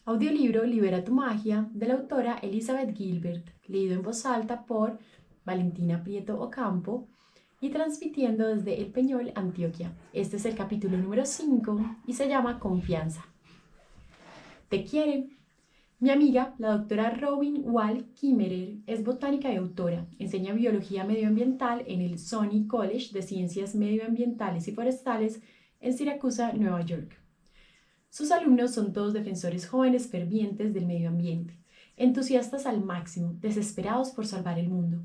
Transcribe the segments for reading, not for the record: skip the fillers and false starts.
Audiolibro Libera tu magia de la autora Elizabeth Gilbert, leído en voz alta por Valentina Prieto Ocampo y transmitiendo desde El Peñol, Antioquia. Este es el capítulo número 5 y se llama Confianza. ¿Te quiere? Mi amiga, la doctora Robin Wall Kimmerer, es botánica y autora. Enseña biología medioambiental en el Sony College de Ciencias Medioambientales y Forestales en Siracusa, Nueva York. Sus alumnos son todos defensores jóvenes fervientes del medio ambiente, entusiastas al máximo, desesperados por salvar el mundo.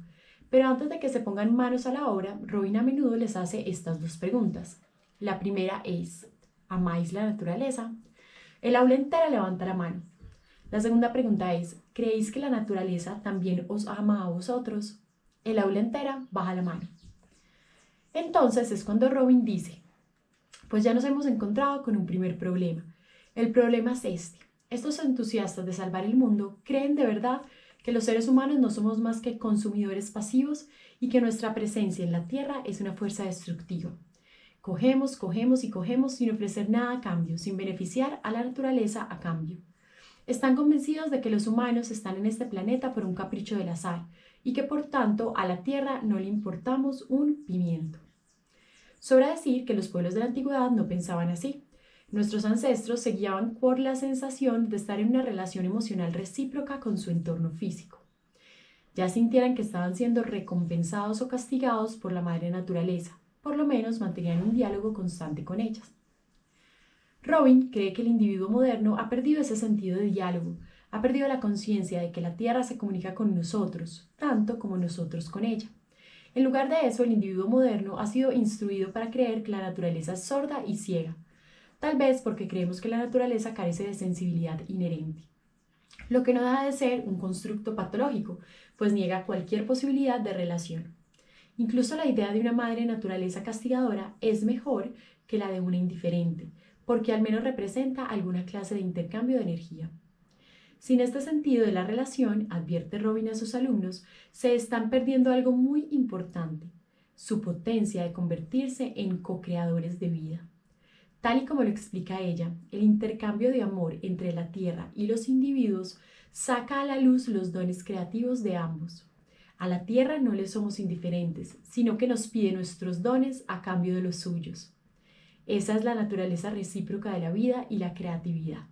Pero antes de que se pongan manos a la obra, Robin a menudo les hace estas dos preguntas. La primera es, ¿amáis la naturaleza? El aula entera levanta la mano. La segunda pregunta es, ¿creéis que la naturaleza también os ama a vosotros? El aula entera baja la mano. Entonces es cuando Robin dice, pues ya nos hemos encontrado con un primer problema. El problema es este. Estos entusiastas de salvar el mundo creen de verdad que los seres humanos no somos más que consumidores pasivos y que nuestra presencia en la Tierra es una fuerza destructiva. Cogemos y cogemos sin ofrecer nada a cambio, sin beneficiar a la naturaleza a cambio. Están convencidos de que los humanos están en este planeta por un capricho del azar y que por tanto a la Tierra no le importamos un pimiento. Sobra decir que los pueblos de la antigüedad no pensaban así. Nuestros ancestros se guiaban por la sensación de estar en una relación emocional recíproca con su entorno físico. Ya sintieran que estaban siendo recompensados o castigados por la madre naturaleza, por lo menos mantenían un diálogo constante con ellas. Robin cree que el individuo moderno ha perdido ese sentido de diálogo, ha perdido la conciencia de que la Tierra se comunica con nosotros, tanto como nosotros con ella. En lugar de eso, el individuo moderno ha sido instruido para creer que la naturaleza es sorda y ciega, tal vez porque creemos que la naturaleza carece de sensibilidad inherente, lo que no deja de ser un constructo patológico, pues niega cualquier posibilidad de relación. Incluso la idea de una madre naturaleza castigadora es mejor que la de una indiferente, porque al menos representa alguna clase de intercambio de energía. Sin este sentido de la relación, advierte Robin a sus alumnos, se están perdiendo algo muy importante, su potencia de convertirse en co-creadores de vida. Tal y como lo explica ella, el intercambio de amor entre la Tierra y los individuos saca a la luz los dones creativos de ambos. A la Tierra no le somos indiferentes, sino que nos pide nuestros dones a cambio de los suyos. Esa es la naturaleza recíproca de la vida y la creatividad.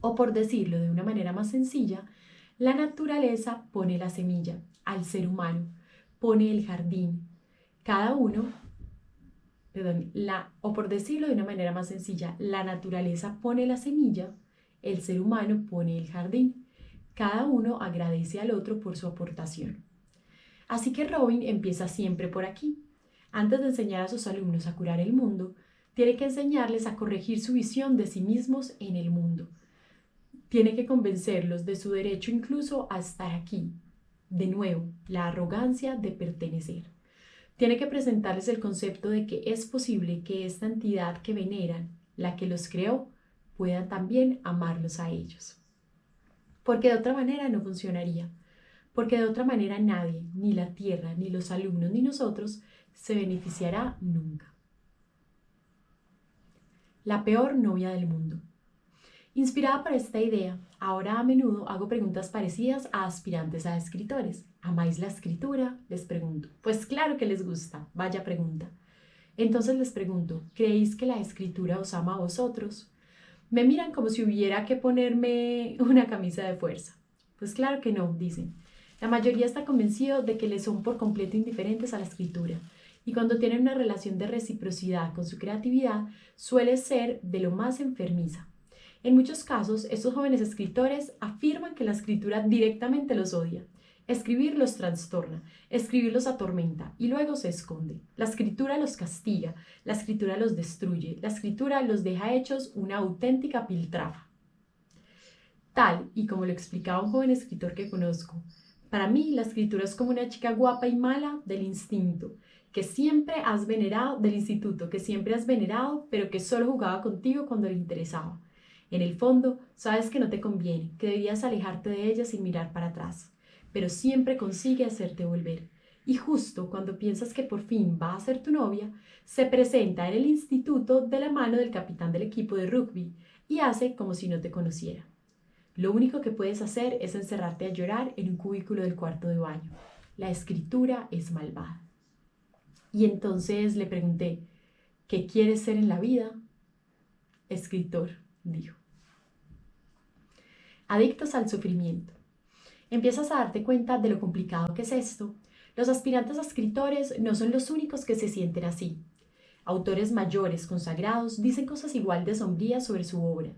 O por decirlo de una manera más sencilla, la naturaleza pone la semilla al ser humano, pone el jardín. O por decirlo de una manera más sencilla, la naturaleza pone la semilla, el ser humano pone el jardín. Cada uno agradece al otro por su aportación. Así que Robin empieza siempre por aquí. Antes de enseñar a sus alumnos a curar el mundo, tiene que enseñarles a corregir su visión de sí mismos en el mundo. Tiene que convencerlos de su derecho incluso a estar aquí. De nuevo, la arrogancia de pertenecer. Tiene que presentarles el concepto de que es posible que esta entidad que veneran, la que los creó, pueda también amarlos a ellos. Porque de otra manera no funcionaría. Porque de otra manera nadie, ni la Tierra, ni los alumnos, ni nosotros, se beneficiará nunca. La peor novia del mundo. Inspirada por esta idea, ahora a menudo hago preguntas parecidas a aspirantes a escritores. ¿Amáis la escritura? Les pregunto. Pues claro que les gusta, vaya pregunta. Entonces les pregunto, ¿creéis que la escritura os ama a vosotros? Me miran como si hubiera que ponerme una camisa de fuerza. Pues claro que no, dicen. La mayoría está convencido de que les son por completo indiferentes a la escritura. Y cuando tienen una relación de reciprocidad con su creatividad, suele ser de lo más enfermiza. En muchos casos, estos jóvenes escritores afirman que la escritura directamente los odia. Escribir los trastorna, escribir los atormenta y luego se esconde. La escritura los castiga, la escritura los destruye, la escritura los deja hechos una auténtica piltrafa. Tal y como lo explicaba un joven escritor que conozco, para mí la escritura es como una chica guapa y mala del instinto, que siempre has venerado, del instituto, que siempre has venerado, pero que solo jugaba contigo cuando le interesaba. En el fondo, sabes que no te conviene, que deberías alejarte de ella sin mirar para atrás, pero siempre consigue hacerte volver. Y justo cuando piensas que por fin va a ser tu novia, se presenta en el instituto de la mano del capitán del equipo de rugby, y hace como si no te conociera. Lo único que puedes hacer es encerrarte a llorar en un cubículo del cuarto de baño. La escritura es malvada. Y entonces le pregunté, ¿qué quieres ser en la vida? Escritor, dijo. Adictos al sufrimiento. Empiezas a darte cuenta de lo complicado que es esto. Los aspirantes a escritores no son los únicos que se sienten así. Autores mayores, consagrados, dicen cosas igual de sombrías sobre su obra.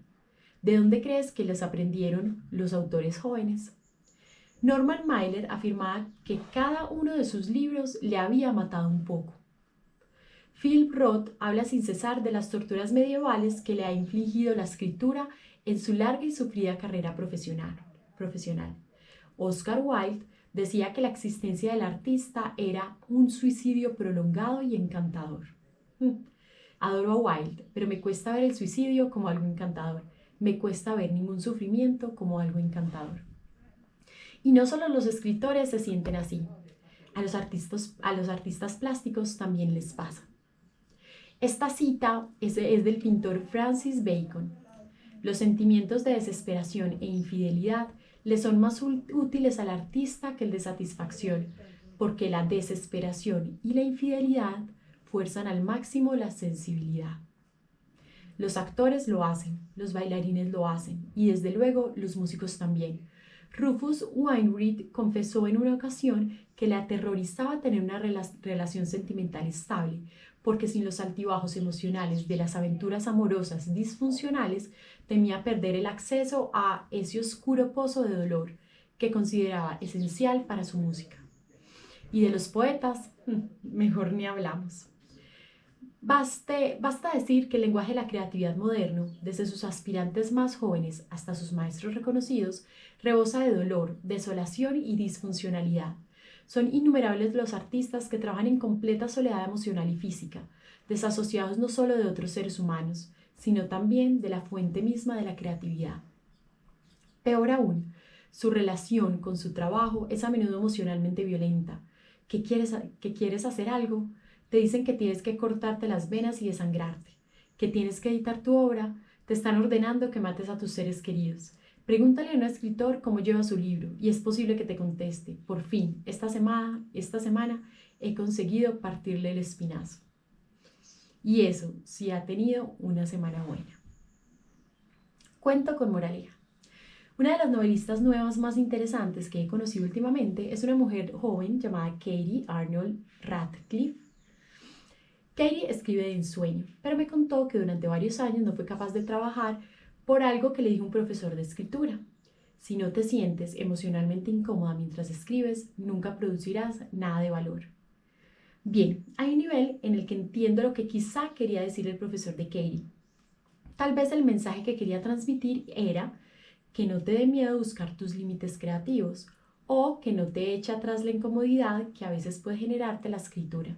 ¿De dónde crees que les aprendieron los autores jóvenes? Norman Mailer afirmaba que cada uno de sus libros le había matado un poco. Philip Roth habla sin cesar de las torturas medievales que le ha infligido la escritura en su larga y sufrida carrera profesional. Oscar Wilde decía que la existencia del artista era un suicidio prolongado y encantador. Adoro a Wilde, pero me cuesta ver el suicidio como algo encantador. Me cuesta ver ningún sufrimiento como algo encantador. Y no solo los escritores se sienten así. A los artistas plásticos también les pasa. Esta cita es del pintor Francis Bacon. Los sentimientos de desesperación e infidelidad le son más útiles al artista que el de satisfacción, porque la desesperación y la infidelidad fuerzan al máximo la sensibilidad. Los actores lo hacen, los bailarines lo hacen y desde luego los músicos también. Rufus Wainwright confesó en una ocasión que le aterrorizaba tener una relación sentimental estable, porque sin los altibajos emocionales de las aventuras amorosas disfuncionales temía perder el acceso a ese oscuro pozo de dolor que consideraba esencial para su música. Y de los poetas, mejor ni hablamos. Basta decir que el lenguaje de la creatividad moderno, desde sus aspirantes más jóvenes hasta sus maestros reconocidos, rebosa de dolor, desolación y disfuncionalidad. Son innumerables los artistas que trabajan en completa soledad emocional y física, desasociados no solo de otros seres humanos, sino también de la fuente misma de la creatividad. Peor aún, su relación con su trabajo es a menudo emocionalmente violenta. ¿Que quieres hacer algo? Te dicen que tienes que cortarte las venas y desangrarte, que tienes que editar tu obra, te están ordenando que mates a tus seres queridos. Pregúntale a un escritor cómo lleva su libro y es posible que te conteste, por fin, esta semana he conseguido partirle el espinazo. Y eso sí ha tenido una semana buena. Cuento con moraleja. Una de las novelistas nuevas más interesantes que he conocido últimamente es una mujer joven llamada Katie Arnold Radcliffe. Katie escribe de ensueño, pero me contó que durante varios años no fue capaz de trabajar por algo que le dijo un profesor de escritura. Si no te sientes emocionalmente incómoda mientras escribes, nunca producirás nada de valor. Bien, hay un nivel en el que entiendo lo que quizá quería decir el profesor de Katie. Tal vez el mensaje que quería transmitir era que no te dé miedo buscar tus límites creativos o que no te eche atrás la incomodidad que a veces puede generarte la escritura.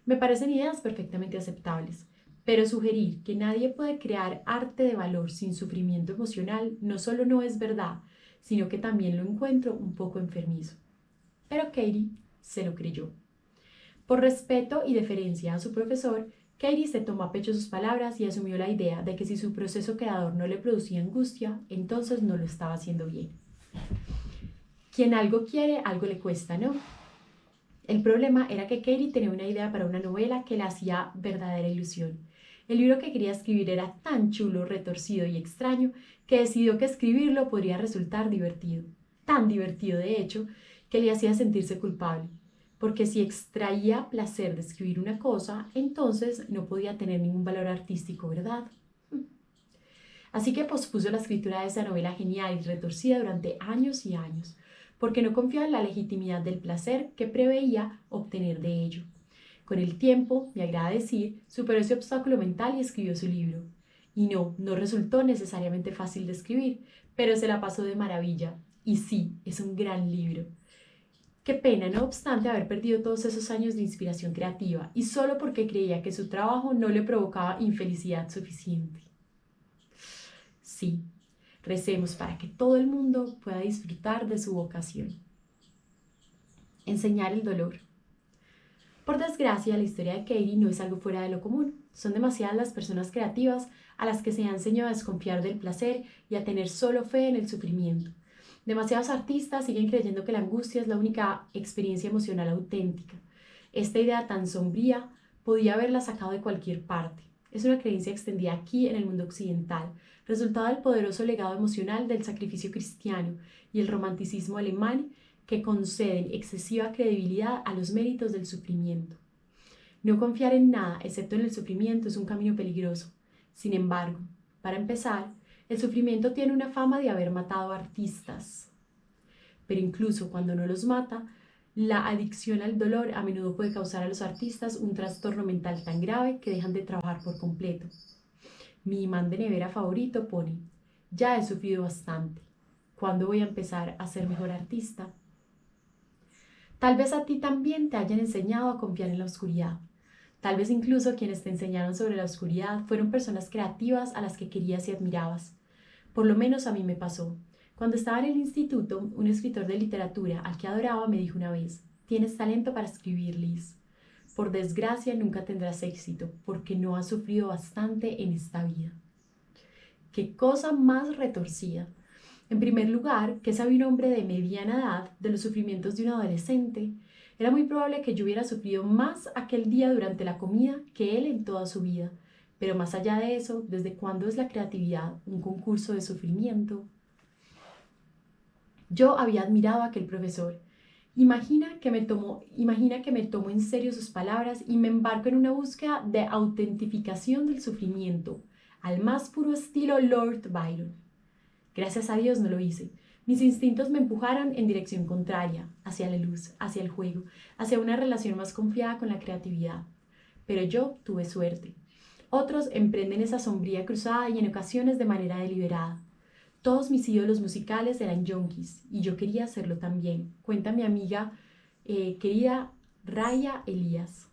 Me parecen ideas perfectamente aceptables, pero sugerir que nadie puede crear arte de valor sin sufrimiento emocional no solo no es verdad, sino que también lo encuentro un poco enfermizo. Pero Katie se lo creyó. Por respeto y deferencia a su profesor, Katie se tomó a pecho sus palabras y asumió la idea de que si su proceso creador no le producía angustia, entonces no lo estaba haciendo bien. Quien algo quiere, algo le cuesta, ¿no? El problema era que Katie tenía una idea para una novela que le hacía verdadera ilusión. El libro que quería escribir era tan chulo, retorcido y extraño que decidió que escribirlo podría resultar divertido. Tan divertido, de hecho, que le hacía sentirse culpable. Porque si extraía placer de escribir una cosa, entonces no podía tener ningún valor artístico, ¿verdad? Así que pospuso la escritura de esa novela genial y retorcida durante años y años, porque no confiaba en la legitimidad del placer que preveía obtener de ello. Con el tiempo, me agrada decir, superó ese obstáculo mental y escribió su libro. Y no resultó necesariamente fácil de escribir, pero se la pasó de maravilla. Y sí, es un gran libro. Qué pena, no obstante, haber perdido todos esos años de inspiración creativa y solo porque creía que su trabajo no le provocaba infelicidad suficiente. Sí, recemos para que todo el mundo pueda disfrutar de su vocación. Enseñar el dolor. Por desgracia, la historia de Katie no es algo fuera de lo común. Son demasiadas las personas creativas a las que se ha enseñado a desconfiar del placer y a tener solo fe en el sufrimiento. Demasiados artistas siguen creyendo que la angustia es la única experiencia emocional auténtica. Esta idea tan sombría podía haberla sacado de cualquier parte. Es una creencia extendida aquí en el mundo occidental, resultado del poderoso legado emocional del sacrificio cristiano y el romanticismo alemán que conceden excesiva credibilidad a los méritos del sufrimiento. No confiar en nada excepto en el sufrimiento es un camino peligroso. Sin embargo, para empezar, el sufrimiento tiene una fama de haber matado a artistas. Pero incluso cuando no los mata, la adicción al dolor a menudo puede causar a los artistas un trastorno mental tan grave que dejan de trabajar por completo. Mi imán de nevera favorito pone: ya he sufrido bastante. ¿Cuándo voy a empezar a ser mejor artista? Tal vez a ti también te hayan enseñado a confiar en la oscuridad. Tal vez incluso quienes te enseñaron sobre la oscuridad fueron personas creativas a las que querías y admirabas. Por lo menos a mí me pasó. Cuando estaba en el instituto, un escritor de literatura al que adoraba me dijo una vez: tienes talento para escribir, Liz. Por desgracia nunca tendrás éxito, porque no has sufrido bastante en esta vida. ¡Qué cosa más retorcida! En primer lugar, ¿qué sabe un hombre de mediana edad de los sufrimientos de un adolescente? Era muy probable que yo hubiera sufrido más aquel día durante la comida que él en toda su vida. Pero más allá de eso, ¿desde cuándo es la creatividad un concurso de sufrimiento? Yo había admirado a aquel profesor. Imagina que me tomo en serio sus palabras y me embarco en una búsqueda de autentificación del sufrimiento, al más puro estilo Lord Byron. Gracias a Dios no lo hice. Mis instintos me empujaron en dirección contraria, hacia la luz, hacia el juego, hacia una relación más confiada con la creatividad. Pero yo tuve suerte. Otros emprenden esa sombría cruzada y en ocasiones de manera deliberada. Todos mis ídolos musicales eran yonkis y yo quería hacerlo también, cuenta mi amiga querida Raya Elías,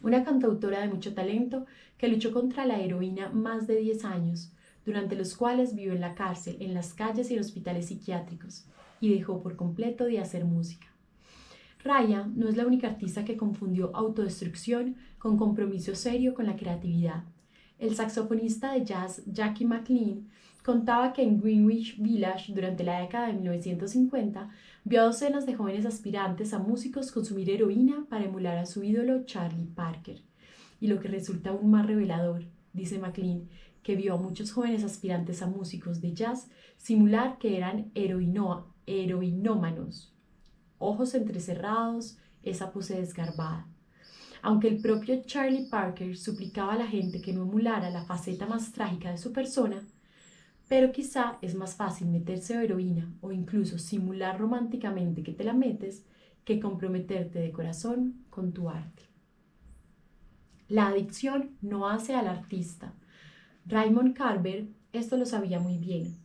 una cantautora de mucho talento que luchó contra la heroína más de 10 años, durante los cuales vivió en la cárcel, en las calles y en hospitales psiquiátricos, y dejó por completo de hacer música. Raya no es la única artista que confundió autodestrucción con compromiso serio con la creatividad. El saxofonista de jazz Jackie McLean contaba que en Greenwich Village, durante la década de 1950, vio a docenas de jóvenes aspirantes a músicos consumir heroína para emular a su ídolo Charlie Parker. Y lo que resulta aún más revelador, dice McLean, que vio a muchos jóvenes aspirantes a músicos de jazz simular que eran heroinómanos, ojos entrecerrados, esa pose desgarbada. Aunque el propio Charlie Parker suplicaba a la gente que no emulara la faceta más trágica de su persona, pero quizá es más fácil meterse heroína o incluso simular románticamente que te la metes que comprometerte de corazón con tu arte. La adicción no hace al artista. Raymond Carver esto lo sabía muy bien.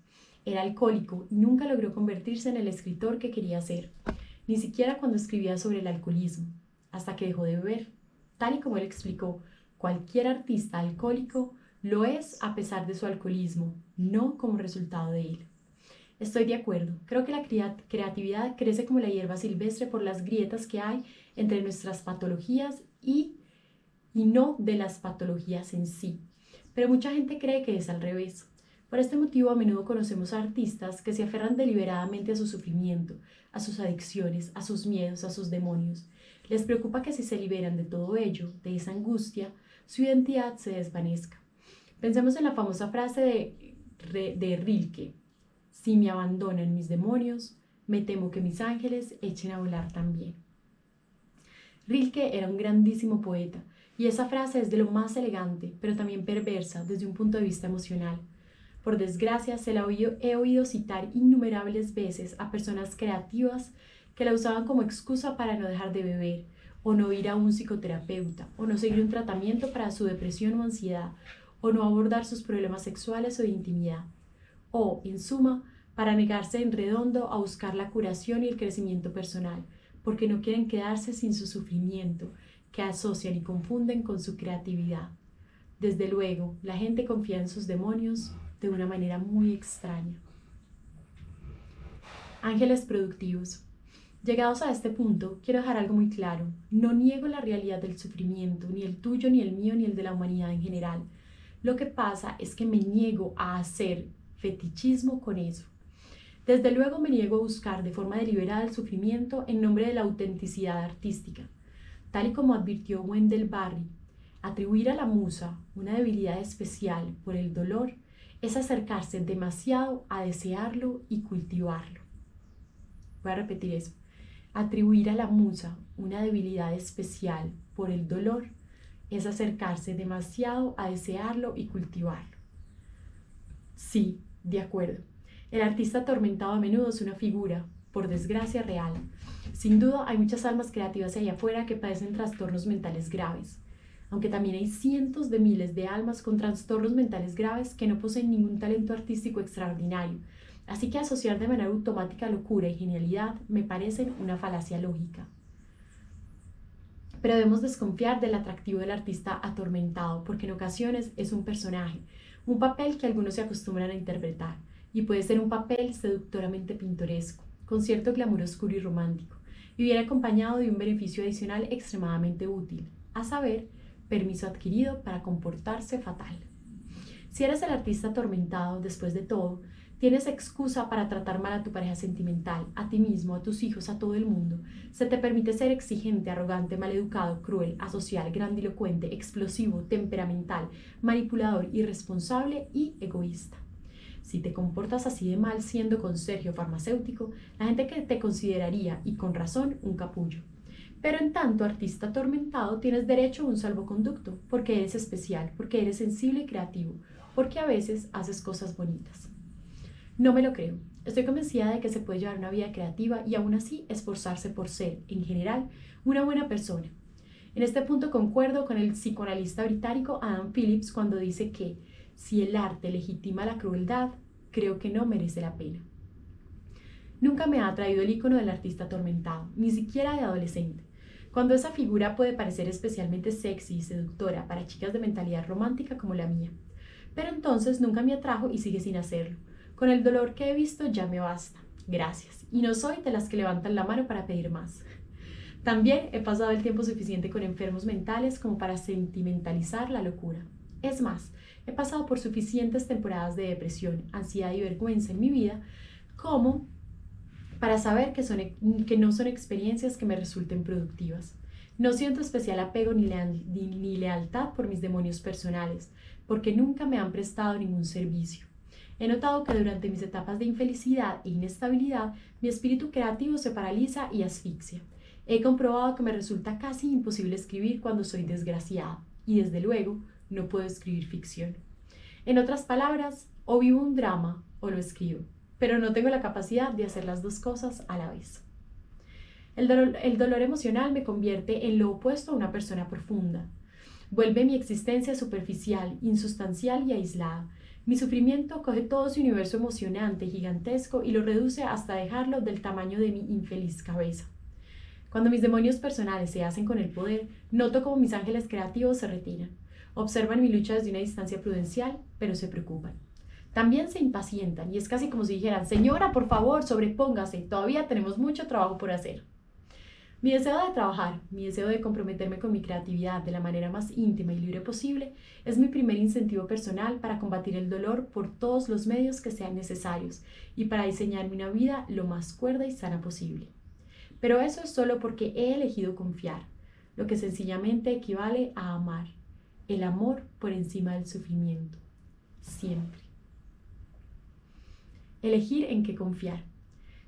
Era alcohólico y nunca logró convertirse en el escritor que quería ser, ni siquiera cuando escribía sobre el alcoholismo, hasta que dejó de beber. Tal y como él explicó, cualquier artista alcohólico lo es a pesar de su alcoholismo, no como resultado de él. Estoy de acuerdo. Creo que la creatividad crece como la hierba silvestre por las grietas que hay entre nuestras patologías y no de las patologías en sí. Pero mucha gente cree que es al revés. Por este motivo, a menudo conocemos a artistas que se aferran deliberadamente a su sufrimiento, a sus adicciones, a sus miedos, a sus demonios. Les preocupa que si se liberan de todo ello, de esa angustia, su identidad se desvanezca. Pensemos en la famosa frase de Rilke: si me abandonan mis demonios, me temo que mis ángeles echen a volar también. Rilke era un grandísimo poeta, y esa frase es de lo más elegante, pero también perversa desde un punto de vista emocional. Por desgracia, he oído citar innumerables veces a personas creativas que la usaban como excusa para no dejar de beber, o no ir a un psicoterapeuta, o no seguir un tratamiento para su depresión o ansiedad, o no abordar sus problemas sexuales o de intimidad, o, en suma, para negarse en redondo a buscar la curación y el crecimiento personal, porque no quieren quedarse sin su sufrimiento, que asocian y confunden con su creatividad. Desde luego, la gente confía en sus demonios de una manera muy extraña. Ángeles productivos. Llegados a este punto, quiero dejar algo muy claro. No niego la realidad del sufrimiento, ni el tuyo, ni el mío, ni el de la humanidad en general. Lo que pasa es que me niego a hacer fetichismo con eso. Desde luego me niego a buscar de forma deliberada el sufrimiento en nombre de la autenticidad artística. Tal y como advirtió Wendell Berry, atribuir a la musa una debilidad especial por el dolor es acercarse demasiado a desearlo y cultivarlo. Voy a repetir eso. Atribuir a la musa una debilidad especial por el dolor es acercarse demasiado a desearlo y cultivarlo. Sí, de acuerdo. El artista atormentado a menudo es una figura, por desgracia, real. Sin duda, hay muchas almas creativas allá afuera que padecen trastornos mentales graves, aunque también hay cientos de miles de almas con trastornos mentales graves que no poseen ningún talento artístico extraordinario. Así que asociar de manera automática locura y genialidad me parecen una falacia lógica. Pero debemos desconfiar del atractivo del artista atormentado, porque en ocasiones es un personaje, un papel que algunos se acostumbran a interpretar, y puede ser un papel seductoramente pintoresco, con cierto glamour oscuro y romántico, y viene acompañado de un beneficio adicional extremadamente útil, a saber, permiso adquirido para comportarse fatal. Si eres el artista atormentado, después de todo, tienes excusa para tratar mal a tu pareja sentimental, a ti mismo, a tus hijos, a todo el mundo. Se te permite ser exigente, arrogante, maleducado, cruel, asocial, grandilocuente, explosivo, temperamental, manipulador, irresponsable y egoísta. Si te comportas así de mal siendo conserje o farmacéutico, la gente que te consideraría, y con razón, un capullo. Pero en tanto artista atormentado tienes derecho a un salvoconducto, porque eres especial, porque eres sensible y creativo, porque a veces haces cosas bonitas. No me lo creo. Estoy convencida de que se puede llevar una vida creativa y aún así esforzarse por ser, en general, una buena persona. En este punto concuerdo con el psicoanalista británico Adam Phillips cuando dice que si el arte legitima la crueldad, creo que no merece la pena. Nunca me ha atraído el icono del artista atormentado, ni siquiera de adolescente. Cuando esa figura puede parecer especialmente sexy y seductora para chicas de mentalidad romántica como la mía. Pero entonces nunca me atrajo y sigue sin hacerlo. Con el dolor que he visto ya me basta. Gracias. Y no soy de las que levantan la mano para pedir más. También he pasado el tiempo suficiente con enfermos mentales como para sentimentalizar la locura. Es más, he pasado por suficientes temporadas de depresión, ansiedad y vergüenza en mi vida como para saber que no son experiencias que me resulten productivas. No siento especial apego ni lealtad por mis demonios personales, porque nunca me han prestado ningún servicio. He notado que durante mis etapas de infelicidad e inestabilidad, mi espíritu creativo se paraliza y asfixia. He comprobado que me resulta casi imposible escribir cuando soy desgraciada, y desde luego no puedo escribir ficción. En otras palabras, o vivo un drama o lo escribo, pero no tengo la capacidad de hacer las dos cosas a la vez. El dolor emocional me convierte en lo opuesto a una persona profunda. Vuelve mi existencia superficial, insustancial y aislada. Mi sufrimiento coge todo ese universo emocionante, gigantesco, y lo reduce hasta dejarlo del tamaño de mi infeliz cabeza. Cuando mis demonios personales se hacen con el poder, noto como mis ángeles creativos se retiran. Observan mi lucha desde una distancia prudencial, pero se preocupan. También se impacientan y es casi como si dijeran: señora, por favor, sobrepóngase, todavía tenemos mucho trabajo por hacer. Mi deseo de trabajar, mi deseo de comprometerme con mi creatividad de la manera más íntima y libre posible es mi primer incentivo personal para combatir el dolor por todos los medios que sean necesarios y para diseñarme una vida lo más cuerda y sana posible. Pero eso es solo porque he elegido confiar, lo que sencillamente equivale a amar, el amor por encima del sufrimiento, siempre. Elegir en qué confiar.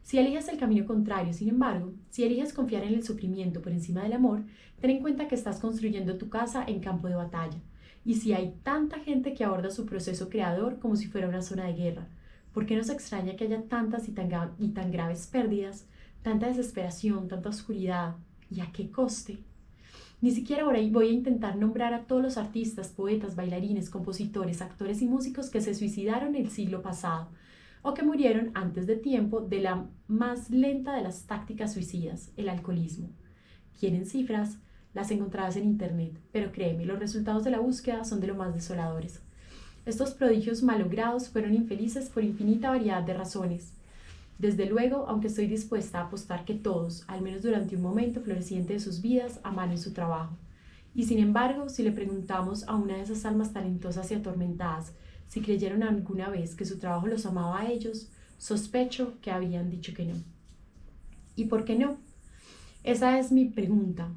Si eliges el camino contrario, sin embargo, si eliges confiar en el sufrimiento por encima del amor, ten en cuenta que estás construyendo tu casa en campo de batalla. Y si hay tanta gente que aborda su proceso creador como si fuera una zona de guerra, ¿por qué nos extraña que haya tantas y tan graves pérdidas, tanta desesperación, tanta oscuridad? ¿Y a qué coste? Ni siquiera ahora voy a intentar nombrar a todos los artistas, poetas, bailarines, compositores, actores y músicos que se suicidaron el siglo pasado, o que murieron antes de tiempo de la más lenta de las tácticas suicidas, el alcoholismo. ¿Quieren cifras? Las encontrarás en internet, pero créeme, los resultados de la búsqueda son de lo más desoladores. Estos prodigios malogrados fueron infelices por infinita variedad de razones. Desde luego, aunque estoy dispuesta a apostar que todos, al menos durante un momento floreciente de sus vidas, amaron su trabajo. Y sin embargo, si le preguntamos a una de esas almas talentosas y atormentadas si creyeron alguna vez que su trabajo los amaba a ellos, sospecho que habían dicho que no. ¿Y por qué no? Esa es mi pregunta,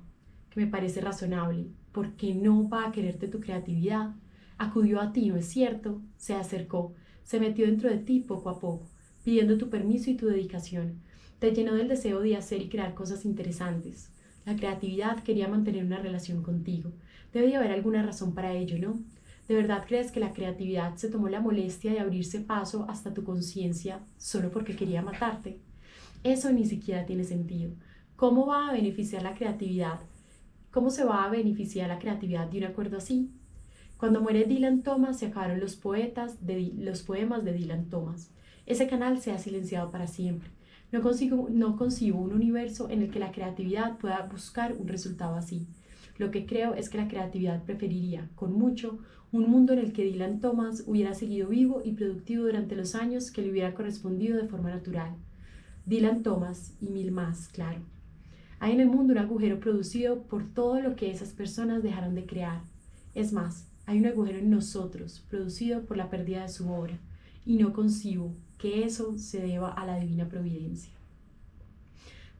que me parece razonable. ¿Por qué no va a quererte tu creatividad? Acudió a ti, ¿no es cierto? Se acercó, se metió dentro de ti poco a poco, pidiendo tu permiso y tu dedicación. Te llenó del deseo de hacer y crear cosas interesantes. La creatividad quería mantener una relación contigo. Debe de haber alguna razón para ello, ¿no? ¿De verdad crees que la creatividad se tomó la molestia de abrirse paso hasta tu conciencia solo porque quería matarte? Eso ni siquiera tiene sentido. ¿Cómo va a beneficiar la creatividad? ¿Cómo se va a beneficiar la creatividad de un acuerdo así? Cuando muere Dylan Thomas se acabaron los poemas de Dylan Thomas. Ese canal se ha silenciado para siempre. No concibo un universo en el que la creatividad pueda buscar un resultado así. Lo que creo es que la creatividad preferiría, con mucho, un mundo en el que Dylan Thomas hubiera seguido vivo y productivo durante los años que le hubiera correspondido de forma natural. Dylan Thomas y mil más, claro. Hay en el mundo un agujero producido por todo lo que esas personas dejaron de crear. Es más, hay un agujero en nosotros, producido por la pérdida de su obra, y no concibo que eso se deba a la divina providencia.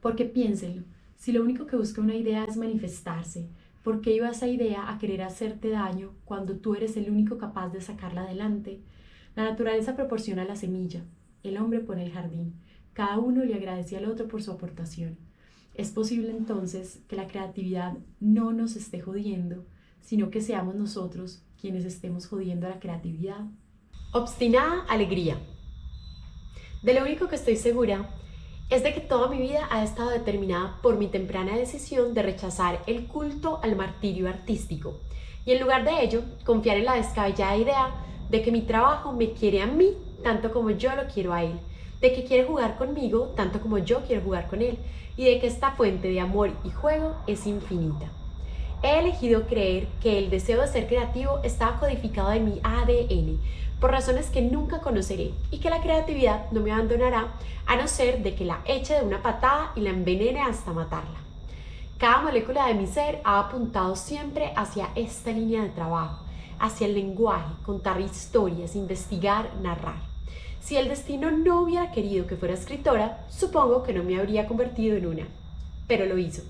Porque piénsenlo, si lo único que busca una idea es manifestarse, ¿por qué iba esa idea a querer hacerte daño cuando tú eres el único capaz de sacarla adelante? La naturaleza proporciona la semilla, el hombre pone el jardín, cada uno le agradece al otro por su aportación. Es posible entonces que la creatividad no nos esté jodiendo, sino que seamos nosotros quienes estemos jodiendo a la creatividad. Obstinada alegría. De lo único que estoy segura es de que toda mi vida ha estado determinada por mi temprana decisión de rechazar el culto al martirio artístico y en lugar de ello confiar en la descabellada idea de que mi trabajo me quiere a mí tanto como yo lo quiero a él, de que quiere jugar conmigo tanto como yo quiero jugar con él y de que esta fuente de amor y juego es infinita. He elegido creer que el deseo de ser creativo estaba codificado en mi ADN por razones que nunca conoceré y que la creatividad no me abandonará a no ser de que la eche de una patada y la envenene hasta matarla. Cada molécula de mi ser ha apuntado siempre hacia esta línea de trabajo, hacia el lenguaje, contar historias, investigar, narrar. Si el destino no hubiera querido que fuera escritora, supongo que no me habría convertido en una, pero lo hizo.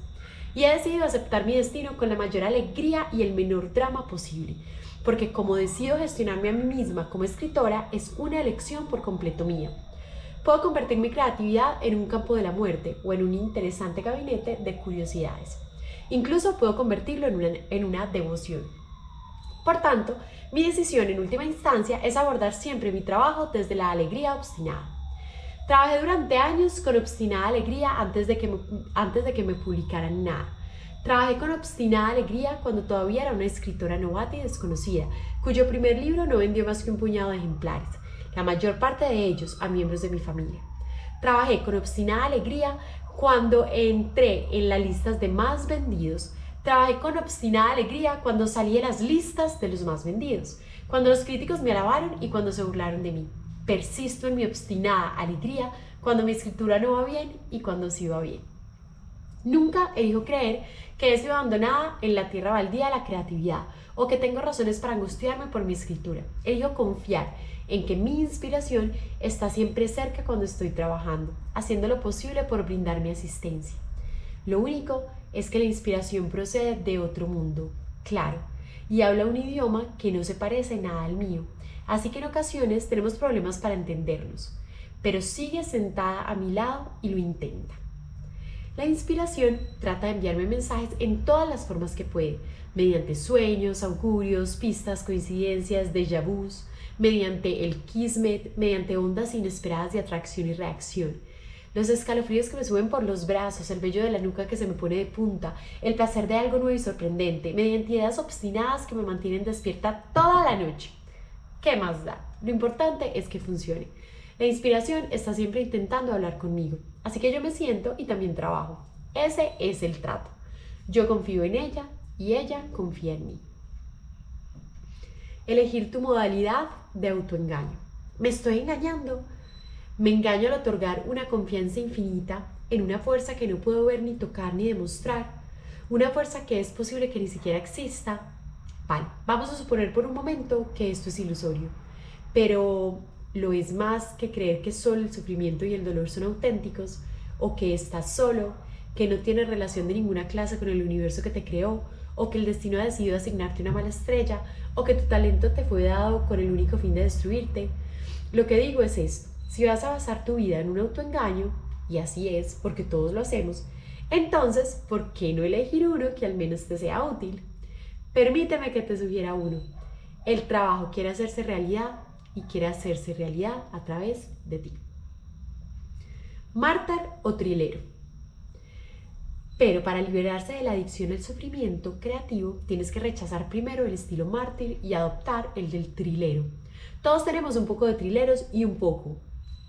Y he decidido aceptar mi destino con la mayor alegría y el menor drama posible, porque como decido gestionarme a mí misma como escritora, es una elección por completo mía. Puedo convertir mi creatividad en un campo de la muerte o en un interesante gabinete de curiosidades. Incluso puedo convertirlo en una devoción. Por tanto, mi decisión en última instancia es abordar siempre mi trabajo desde la alegría obstinada. Trabajé durante años con obstinada alegría antes de que me publicaran nada. Trabajé con obstinada alegría cuando todavía era una escritora novata y desconocida, cuyo primer libro no vendió más que un puñado de ejemplares, la mayor parte de ellos a miembros de mi familia. Trabajé con obstinada alegría cuando entré en las listas de más vendidos. Trabajé con obstinada alegría cuando salí en las listas de los más vendidos, cuando los críticos me alabaron y cuando se burlaron de mí. Persisto en mi obstinada alegría cuando mi escritura no va bien y cuando sí va bien. Nunca elijo creer que he sido abandonada en la tierra baldía de la creatividad o que tengo razones para angustiarme por mi escritura. Elijo confiar en que mi inspiración está siempre cerca cuando estoy trabajando, haciendo lo posible por brindar mi asistencia. Lo único es que la inspiración procede de otro mundo, claro, y habla un idioma que no se parece nada al mío, así que en ocasiones tenemos problemas para entendernos, pero sigue sentada a mi lado y lo intenta. La inspiración trata de enviarme mensajes en todas las formas que puede, mediante sueños, augurios, pistas, coincidencias, déjà vus, mediante el kismet, mediante ondas inesperadas de atracción y reacción. Los escalofríos que me suben por los brazos, el vello de la nuca que se me pone de punta, el placer de algo nuevo y sorprendente, mediante ideas obstinadas que me mantienen despierta toda la noche. ¿Qué más da? Lo importante es que funcione. La inspiración está siempre intentando hablar conmigo, así que yo me siento y también trabajo. Ese es el trato. Yo confío en ella y ella confía en mí. Elegir tu modalidad de autoengaño. ¿Me estoy engañando? Me engaño al otorgar una confianza infinita en una fuerza que no puedo ver ni tocar ni demostrar, una fuerza que es posible que ni siquiera exista. Vale, vamos a suponer por un momento que esto es ilusorio, pero lo es más que creer que solo el sufrimiento y el dolor son auténticos, o que estás solo, que no tienes relación de ninguna clase con el universo que te creó, o que el destino ha decidido asignarte una mala estrella, o que tu talento te fue dado con el único fin de destruirte. Lo que digo es esto: si vas a basar tu vida en un autoengaño, y así es, porque todos lo hacemos, entonces, ¿por qué no elegir uno que al menos te sea útil? Permíteme que te sugiera uno. El trabajo quiere hacerse realidad y quiere hacerse realidad a través de ti. Mártir o trilero. Pero para liberarse de la adicción al sufrimiento creativo, tienes que rechazar primero el estilo mártir y adoptar el del trilero. Todos tenemos un poco de trileros y un poco,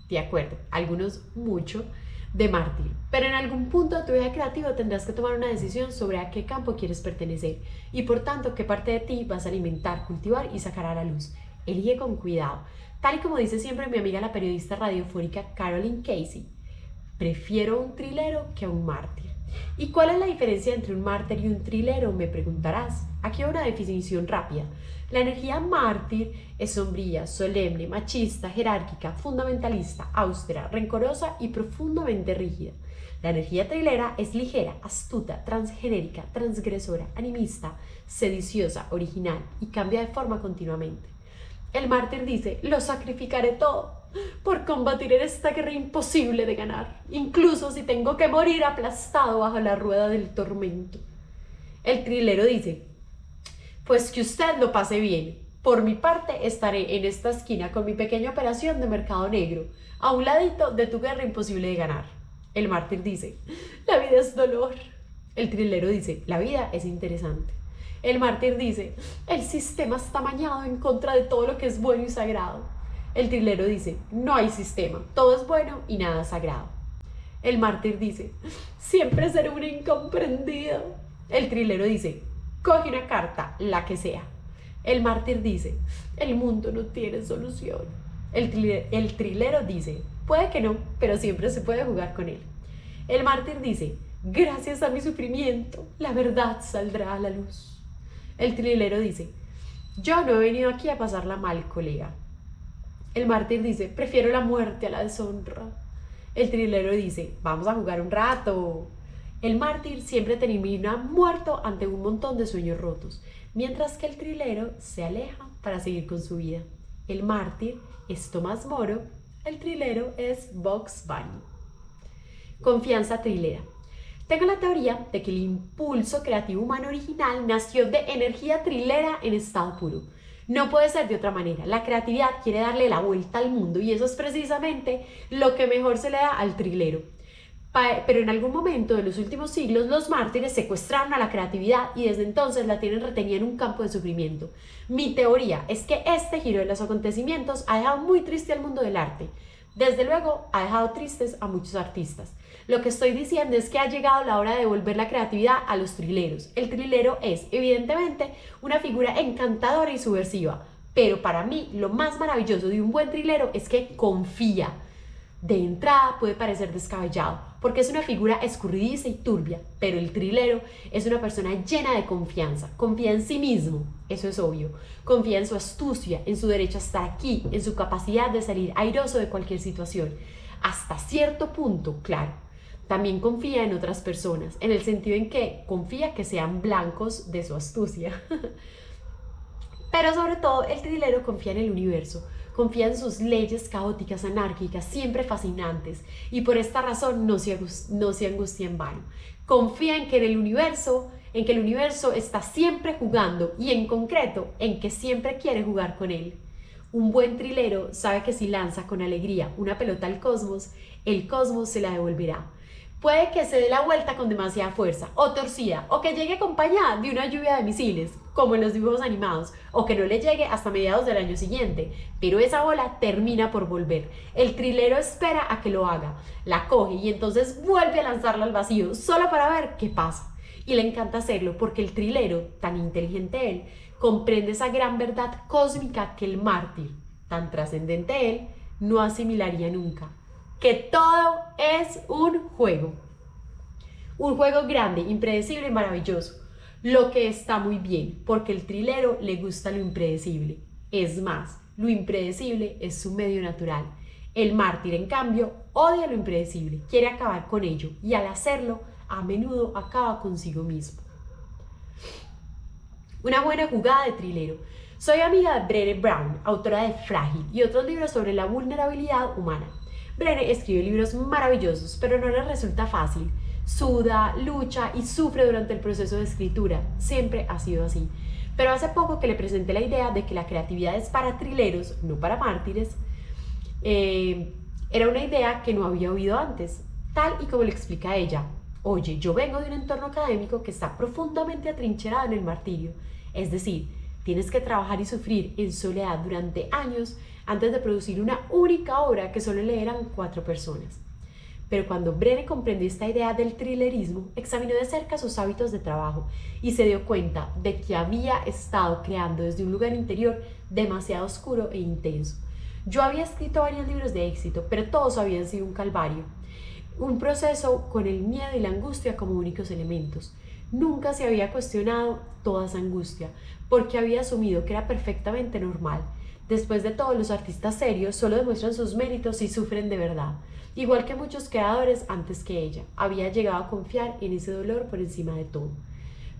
de acuerdo, algunos mucho, de mártir. Pero en algún punto de tu vida creativa tendrás que tomar una decisión sobre a qué campo quieres pertenecer y por tanto qué parte de ti vas a alimentar, cultivar y sacar a la luz. Elige con cuidado. Tal y como dice siempre mi amiga la periodista radiofónica Caroline Casey, prefiero un trilero que a un mártir. ¿Y cuál es la diferencia entre un mártir y un trilero?, me preguntarás. Aquí hay una definición rápida. La energía mártir es sombría, solemne, machista, jerárquica, fundamentalista, austera, rencorosa y profundamente rígida. La energía trilera es ligera, astuta, transgenérica, transgresora, animista, sediciosa, original y cambia de forma continuamente. El mártir dice: lo sacrificaré todo por combatir en esta guerra imposible de ganar, incluso si tengo que morir aplastado bajo la rueda del tormento. El trilero dice: pues que usted lo pase bien. Por mi parte, estaré en esta esquina con mi pequeña operación de mercado negro, a un ladito de tu guerra imposible de ganar. El mártir dice: la vida es dolor. El trilero dice: la vida es interesante. El mártir dice: el sistema está mañado en contra de todo lo que es bueno y sagrado. El trilero dice: no hay sistema, todo es bueno y nada sagrado. El mártir dice: siempre seré una incomprendida. El trilero dice: coge una carta, la que sea. El mártir dice: el mundo no tiene solución. El trilero dice: puede que no, pero siempre se puede jugar con él. El mártir dice: gracias a mi sufrimiento, la verdad saldrá a la luz. El trilero dice: yo no he venido aquí a pasarla mal, colega. El mártir dice: prefiero la muerte a la deshonra. El trilero dice: vamos a jugar un rato. El mártir siempre termina muerto ante un montón de sueños rotos, mientras que el trilero se aleja para seguir con su vida. El mártir es Tomás Moro, el trilero es Bugs Bunny. Confianza trilera. Tengo la teoría de que el impulso creativo humano original nació de energía trilera en estado puro. No puede ser de otra manera. La creatividad quiere darle la vuelta al mundo y eso es precisamente lo que mejor se le da al trilero. Pero en algún momento de los últimos siglos los mártires secuestraron a la creatividad y desde entonces la tienen retenida en un campo de sufrimiento. Mi teoría es que este giro de los acontecimientos ha dejado muy triste al mundo del arte. Desde luego ha dejado tristes a muchos artistas. Lo que estoy diciendo es que ha llegado la hora de devolver la creatividad a los trileros. El trilero es, evidentemente, una figura encantadora y subversiva, pero para mí lo más maravilloso de un buen trilero es que confía. De entrada puede parecer descabellado, porque es una figura escurridiza y turbia, pero el trilero es una persona llena de confianza, confía en sí mismo, eso es obvio, confía en su astucia, en su derecho a estar aquí, en su capacidad de salir airoso de cualquier situación, hasta cierto punto, claro. También confía en otras personas, en el sentido en que confía que sean blancos de su astucia. Pero sobre todo, el trilero confía en el universo, confía en sus leyes caóticas, anárquicas, siempre fascinantes, y por esta razón no se angustia en vano. Confía en que el universo está siempre jugando, y en concreto, en que siempre quiere jugar con él. Un buen trilero sabe que si lanza con alegría una pelota al cosmos, el cosmos se la devolverá. Puede que se dé la vuelta con demasiada fuerza, o torcida, o que llegue acompañada de una lluvia de misiles, como en los dibujos animados, o que no le llegue hasta mediados del año siguiente, pero esa bola termina por volver. El trilero espera a que lo haga, la coge y entonces vuelve a lanzarla al vacío, solo para ver qué pasa. Y le encanta hacerlo porque el trilero, tan inteligente él, comprende esa gran verdad cósmica que el mártir, tan trascendente él, no asimilaría nunca. que todo es un juego. Un juego grande, impredecible y maravilloso. Lo que está muy bien, porque al trilero le gusta lo impredecible. Es más, lo impredecible es su medio natural. El mártir, en cambio, odia lo impredecible, quiere acabar con ello y al hacerlo, a menudo acaba consigo mismo. Una buena jugada de trilero. Soy amiga de Brené Brown, autora de Frágil y otros libros sobre la vulnerabilidad humana. Brené escribe libros maravillosos, pero no le resulta fácil. Suda, lucha y sufre durante el proceso de escritura. Siempre ha sido así. Pero hace poco que le presenté la idea de que la creatividad es para trileros, no para mártires, era una idea que no había oído antes, tal y como le explica ella. Oye, yo vengo de un entorno académico que está profundamente atrincherado en el martirio. Es decir, tienes que trabajar y sufrir en soledad durante años antes de producir una única obra que solo leerán 4 personas. Pero cuando Brené comprendió esta idea del thrillerismo, examinó de cerca sus hábitos de trabajo y se dio cuenta de que había estado creando desde un lugar interior demasiado oscuro e intenso. Yo había escrito varios libros de éxito, pero todos habían sido un calvario. Un proceso con el miedo y la angustia como únicos elementos. Nunca se había cuestionado toda esa angustia, porque había asumido que era perfectamente normal. Después de todo, los artistas serios solo demuestran sus méritos si sufren de verdad. Igual que muchos creadores antes que ella, había llegado a confiar en ese dolor por encima de todo.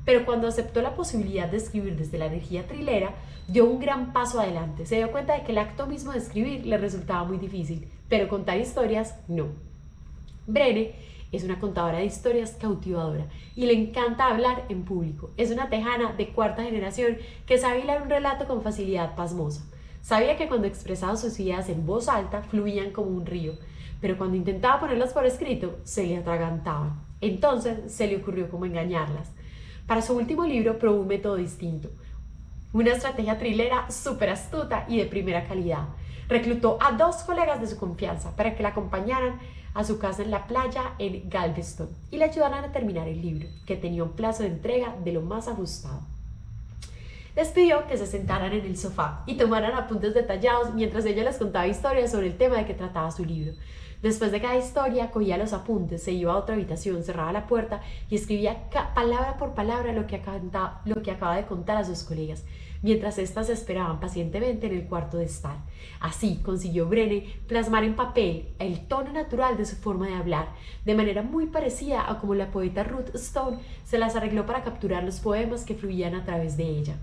Pero cuando aceptó la posibilidad de escribir desde la energía trilera, dio un gran paso adelante. Se dio cuenta de que el acto mismo de escribir le resultaba muy difícil, pero contar historias no. Brené es una contadora de historias cautivadora y le encanta hablar en público. Es una tejana de 4ª generación que sabe hilar un relato con facilidad pasmosa. Sabía que cuando expresaba sus ideas en voz alta fluían como un río, pero cuando intentaba ponerlas por escrito se le atragantaban. Entonces se le ocurrió cómo engañarlas. Para su último libro probó un método distinto, una estrategia trilera súper astuta y de primera calidad. Reclutó a 2 colegas de su confianza para que la acompañaran a su casa en la playa en Galveston y le ayudaran a terminar el libro, que tenía un plazo de entrega de lo más ajustado. Les pidió que se sentaran en el sofá y tomaran apuntes detallados mientras ella les contaba historias sobre el tema de que trataba su libro. Después de cada historia, cogía los apuntes, se iba a otra habitación, cerraba la puerta y escribía palabra por palabra lo que acaba de contar a sus colegas, mientras éstas esperaban pacientemente en el cuarto de estar. Así consiguió Brené plasmar en papel el tono natural de su forma de hablar, de manera muy parecida a como la poeta Ruth Stone se las arregló para capturar los poemas que fluían a través de ella.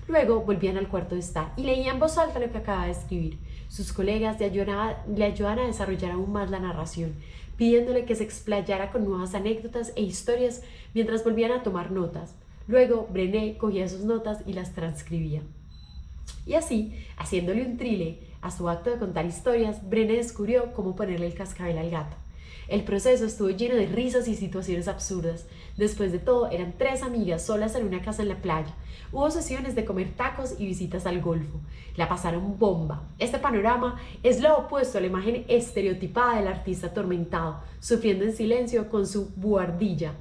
Luego volvían al cuarto de estar y leían en voz alta lo que acababa de escribir. Sus colegas le ayudaban a desarrollar aún más la narración, pidiéndole que se explayara con nuevas anécdotas e historias mientras volvían a tomar notas. Luego Brené cogía sus notas y las transcribía. Y así, haciéndole un thriller a su acto de contar historias, Brené descubrió cómo ponerle el cascabel al gato. El proceso estuvo lleno de risas y situaciones absurdas. Después de todo, eran 3 amigas solas en una casa en la playa. Hubo sesiones de comer tacos y visitas al golfo. La pasaron bomba. Este panorama es lo opuesto a la imagen estereotipada del artista atormentado, sufriendo en silencio con su buhardilla.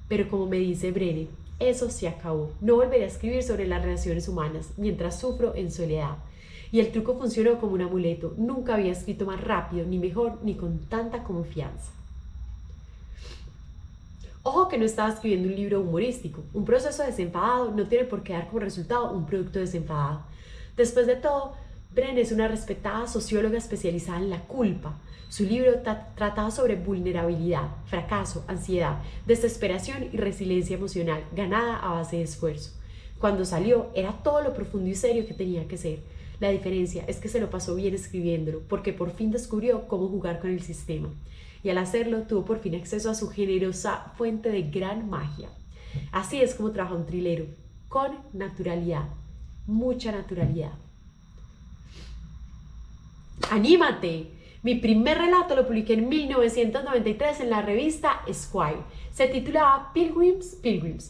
Pero como me dice Brené, eso se acabó. No volveré a escribir sobre las relaciones humanas mientras sufro en soledad. Y el truco funcionó como un amuleto. Nunca había escrito más rápido, ni mejor, ni con tanta confianza. Ojo que no estaba escribiendo un libro humorístico. Un proceso desenfadado no tiene por qué dar como resultado un producto desenfadado. Después de todo, Brené es una respetada socióloga especializada en la culpa. Su libro trataba sobre vulnerabilidad, fracaso, ansiedad, desesperación y resiliencia emocional, ganada a base de esfuerzo. Cuando salió, era todo lo profundo y serio que tenía que ser. La diferencia es que se lo pasó bien escribiéndolo, porque por fin descubrió cómo jugar con el sistema. Y al hacerlo, tuvo por fin acceso a su generosa fuente de gran magia. Así es como trabaja un trilero, con naturalidad, mucha naturalidad. ¡Anímate! Mi primer relato lo publiqué en 1993 en la revista Esquire. Se titulaba Pilgrims,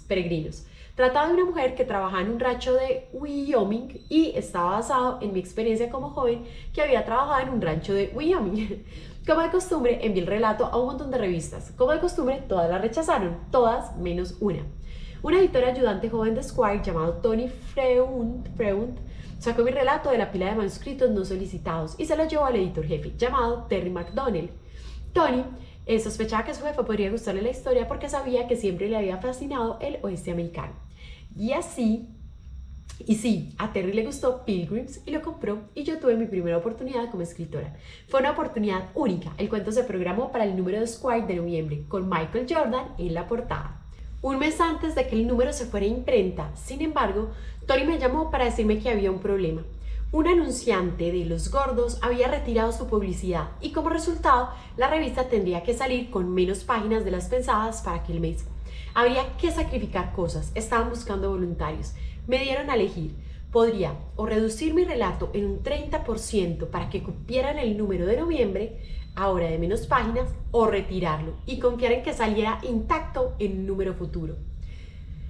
Peregrinos. Trataba de una mujer que trabajaba en un rancho de Wyoming y estaba basado en mi experiencia como joven que había trabajado en un rancho de Wyoming. Como de costumbre, envié el relato a un montón de revistas. Como de costumbre, todas la rechazaron, todas menos una. Un editor ayudante joven de Esquire llamado Tony Freund Sacó mi relato de la pila de manuscritos no solicitados y se lo llevó al editor jefe, llamado Terry McDonnell. Tony sospechaba que su jefe podría gustarle la historia porque sabía que siempre le había fascinado el oeste americano. Y sí, a Terry le gustó Pilgrims y lo compró, y yo tuve mi primera oportunidad como escritora. Fue una oportunidad única. El cuento se programó para el número de Esquire de noviembre, con Michael Jordan en la portada. Un mes antes de que el número se fuera a imprenta, sin embargo, Tony me llamó para decirme que había un problema. Un anunciante de Los Gordos había retirado su publicidad y como resultado, la revista tendría que salir con menos páginas de las pensadas para aquel mes. Habría que sacrificar cosas, estaban buscando voluntarios. Me dieron a elegir. Podría o reducir mi relato en un 30% para que cupieran el número de noviembre, ahora de menos páginas, o retirarlo y confiar en que saliera intacto en un número futuro.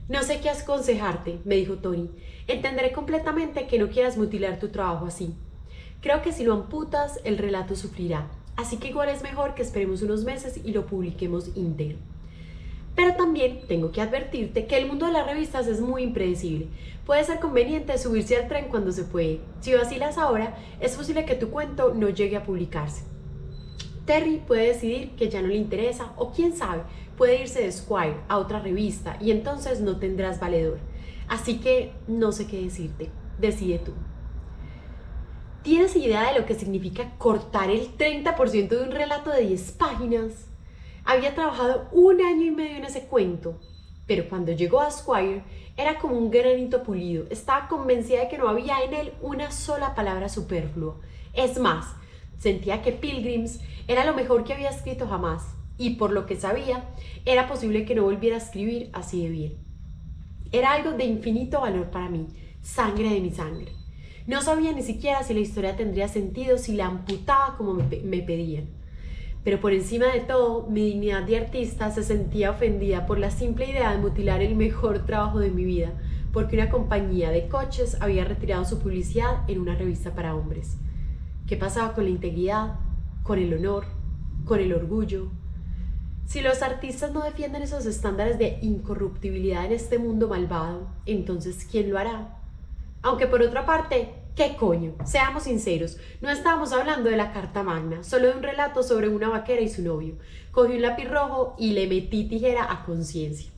No sé qué aconsejarte, me dijo Tony. Entenderé completamente que no quieras mutilar tu trabajo así. Creo que si lo amputas, el relato sufrirá. Así que igual es mejor que esperemos unos meses y lo publiquemos íntegro. Pero también tengo que advertirte que el mundo de las revistas es muy impredecible. Puede ser conveniente subirse al tren cuando se puede. Si vacilas ahora, es posible que tu cuento no llegue a publicarse. Terry puede decidir que ya no le interesa o quién sabe, puede irse de Esquire a otra revista y entonces no tendrás valedor. Así que no sé qué decirte. Decide tú. ¿Tienes idea de lo que significa cortar el 30% de un relato de 10 páginas? Había trabajado 1 año y medio en ese cuento, pero cuando llegó a Esquire era como un granito pulido. Estaba convencida de que no había en él una sola palabra superflua. Es más, sentía que Pilgrims era lo mejor que había escrito jamás, y por lo que sabía, era posible que no volviera a escribir así de bien. Era algo de infinito valor para mí, sangre de mi sangre. No sabía ni siquiera si la historia tendría sentido si la amputaba como me pedían. Pero por encima de todo, mi dignidad de artista se sentía ofendida por la simple idea de mutilar el mejor trabajo de mi vida, porque una compañía de coches había retirado su publicidad en una revista para hombres. ¿Qué pasaba con la integridad, con el honor, con el orgullo? Si los artistas no defienden esos estándares de incorruptibilidad en este mundo malvado, entonces ¿quién lo hará? Aunque por otra parte, ¿qué coño? Seamos sinceros, no estábamos hablando de la Carta Magna, solo de un relato sobre una vaquera y su novio. Cogí un lápiz rojo y le metí tijera a conciencia.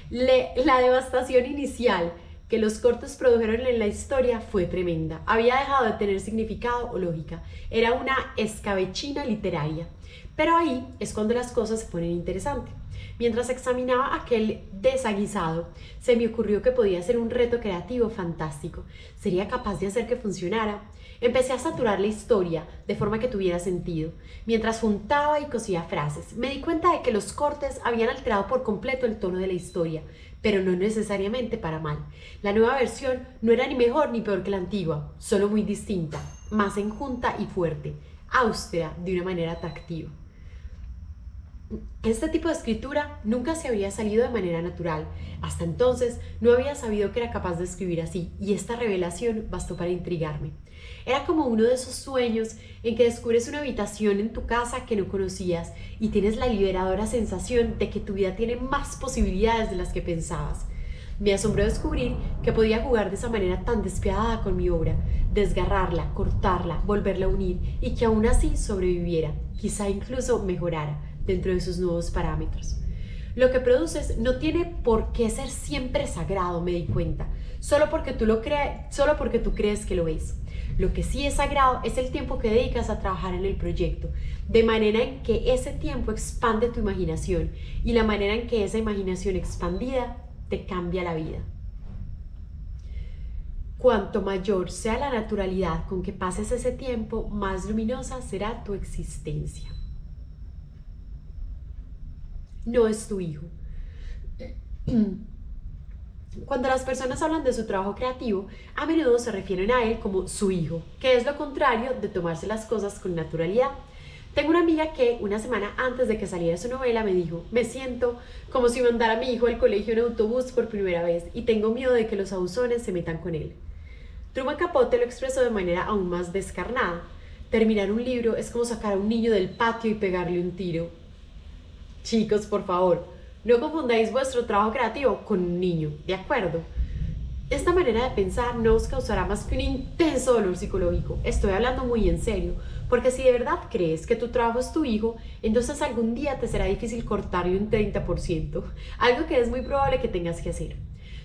La devastación inicial que los cortes produjeron en la historia fue tremenda. Había dejado de tener significado o lógica. Era una escabechina literaria. Pero ahí es cuando las cosas se ponen interesantes. Mientras examinaba aquel desaguisado, se me ocurrió que podía ser un reto creativo fantástico. ¿Sería capaz de hacer que funcionara? Empecé a saturar la historia de forma que tuviera sentido. Mientras juntaba y cosía frases, me di cuenta de que los cortes habían alterado por completo el tono de la historia, pero no necesariamente para mal. La nueva versión no era ni mejor ni peor que la antigua, solo muy distinta, más enjunta y fuerte, austera de una manera atractiva. Este tipo de escritura nunca se había salido de manera natural. Hasta entonces no había sabido que era capaz de escribir así, y esta revelación bastó para intrigarme. Era como uno de esos sueños en que descubres una habitación en tu casa que no conocías y tienes la liberadora sensación de que tu vida tiene más posibilidades de las que pensabas. Me asombró descubrir que podía jugar de esa manera tan despiadada con mi obra, desgarrarla, cortarla, volverla a unir y que aún así sobreviviera, quizá incluso mejorara dentro de sus nuevos parámetros. Lo que produces no tiene por qué ser siempre sagrado, me di cuenta, solo porque tú crees que lo es. Lo que sí es sagrado es el tiempo que dedicas a trabajar en el proyecto, de manera en que ese tiempo expande tu imaginación y la manera en que esa imaginación expandida te cambia la vida. Cuanto mayor sea la naturalidad con que pases ese tiempo, más luminosa será tu existencia. No es tu hijo. Cuando las personas hablan de su trabajo creativo, a menudo se refieren a él como su hijo, que es lo contrario de tomarse las cosas con naturalidad. Tengo una amiga que una semana antes de que saliera su novela me dijo: me siento como si mandara a mi hijo al colegio en autobús por primera vez y tengo miedo de que los abusones se metan con él. Truman Capote lo expresó de manera aún más descarnada: terminar un libro es como sacar a un niño del patio y pegarle un tiro. Chicos, por favor, no confundáis vuestro trabajo creativo con un niño, ¿de acuerdo? Esta manera de pensar no os causará más que un intenso dolor psicológico. Estoy hablando muy en serio, porque si de verdad crees que tu trabajo es tu hijo, entonces algún día te será difícil cortarle un 30%, algo que es muy probable que tengas que hacer.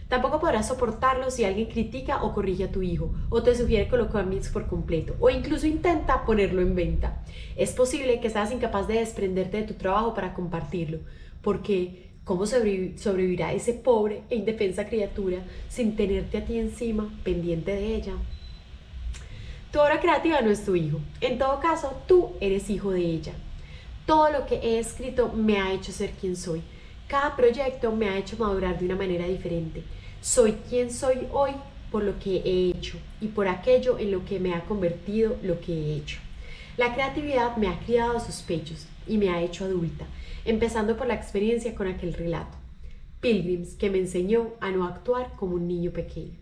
Tampoco podrás soportarlo si alguien critica o corrige a tu hijo, o te sugiere que lo cambies por completo, o incluso intenta ponerlo en venta. Es posible que seas incapaz de desprenderte de tu trabajo para compartirlo, porque ¿cómo sobrevivirá ese pobre e indefensa criatura sin tenerte a ti encima, pendiente de ella? Tu obra creativa no es tu hijo. En todo caso, tú eres hijo de ella. Todo lo que he escrito me ha hecho ser quien soy. Cada proyecto me ha hecho madurar de una manera diferente. Soy quien soy hoy por lo que he hecho y por aquello en lo que me ha convertido lo que he hecho. La creatividad me ha criado a sus pechos y me ha hecho adulta, empezando por la experiencia con aquel relato, Pilgrims, que me enseñó a no actuar como un niño pequeño.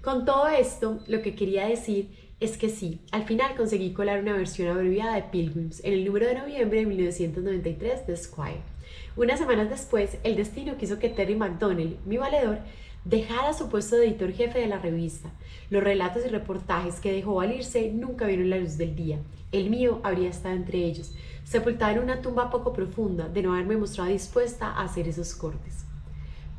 Con todo esto, lo que quería decir es que sí, al final conseguí colar una versión abreviada de Pilgrims en el número de noviembre de 1993 de Squire. Unas semanas después, el destino quiso que Terry McDonnell, mi valedor, dejara su puesto de editor jefe de la revista. Los relatos y reportajes que dejó valirse nunca vieron la luz del día. El mío habría estado entre ellos, sepultada en una tumba poco profunda de no haberme mostrado dispuesta a hacer esos cortes.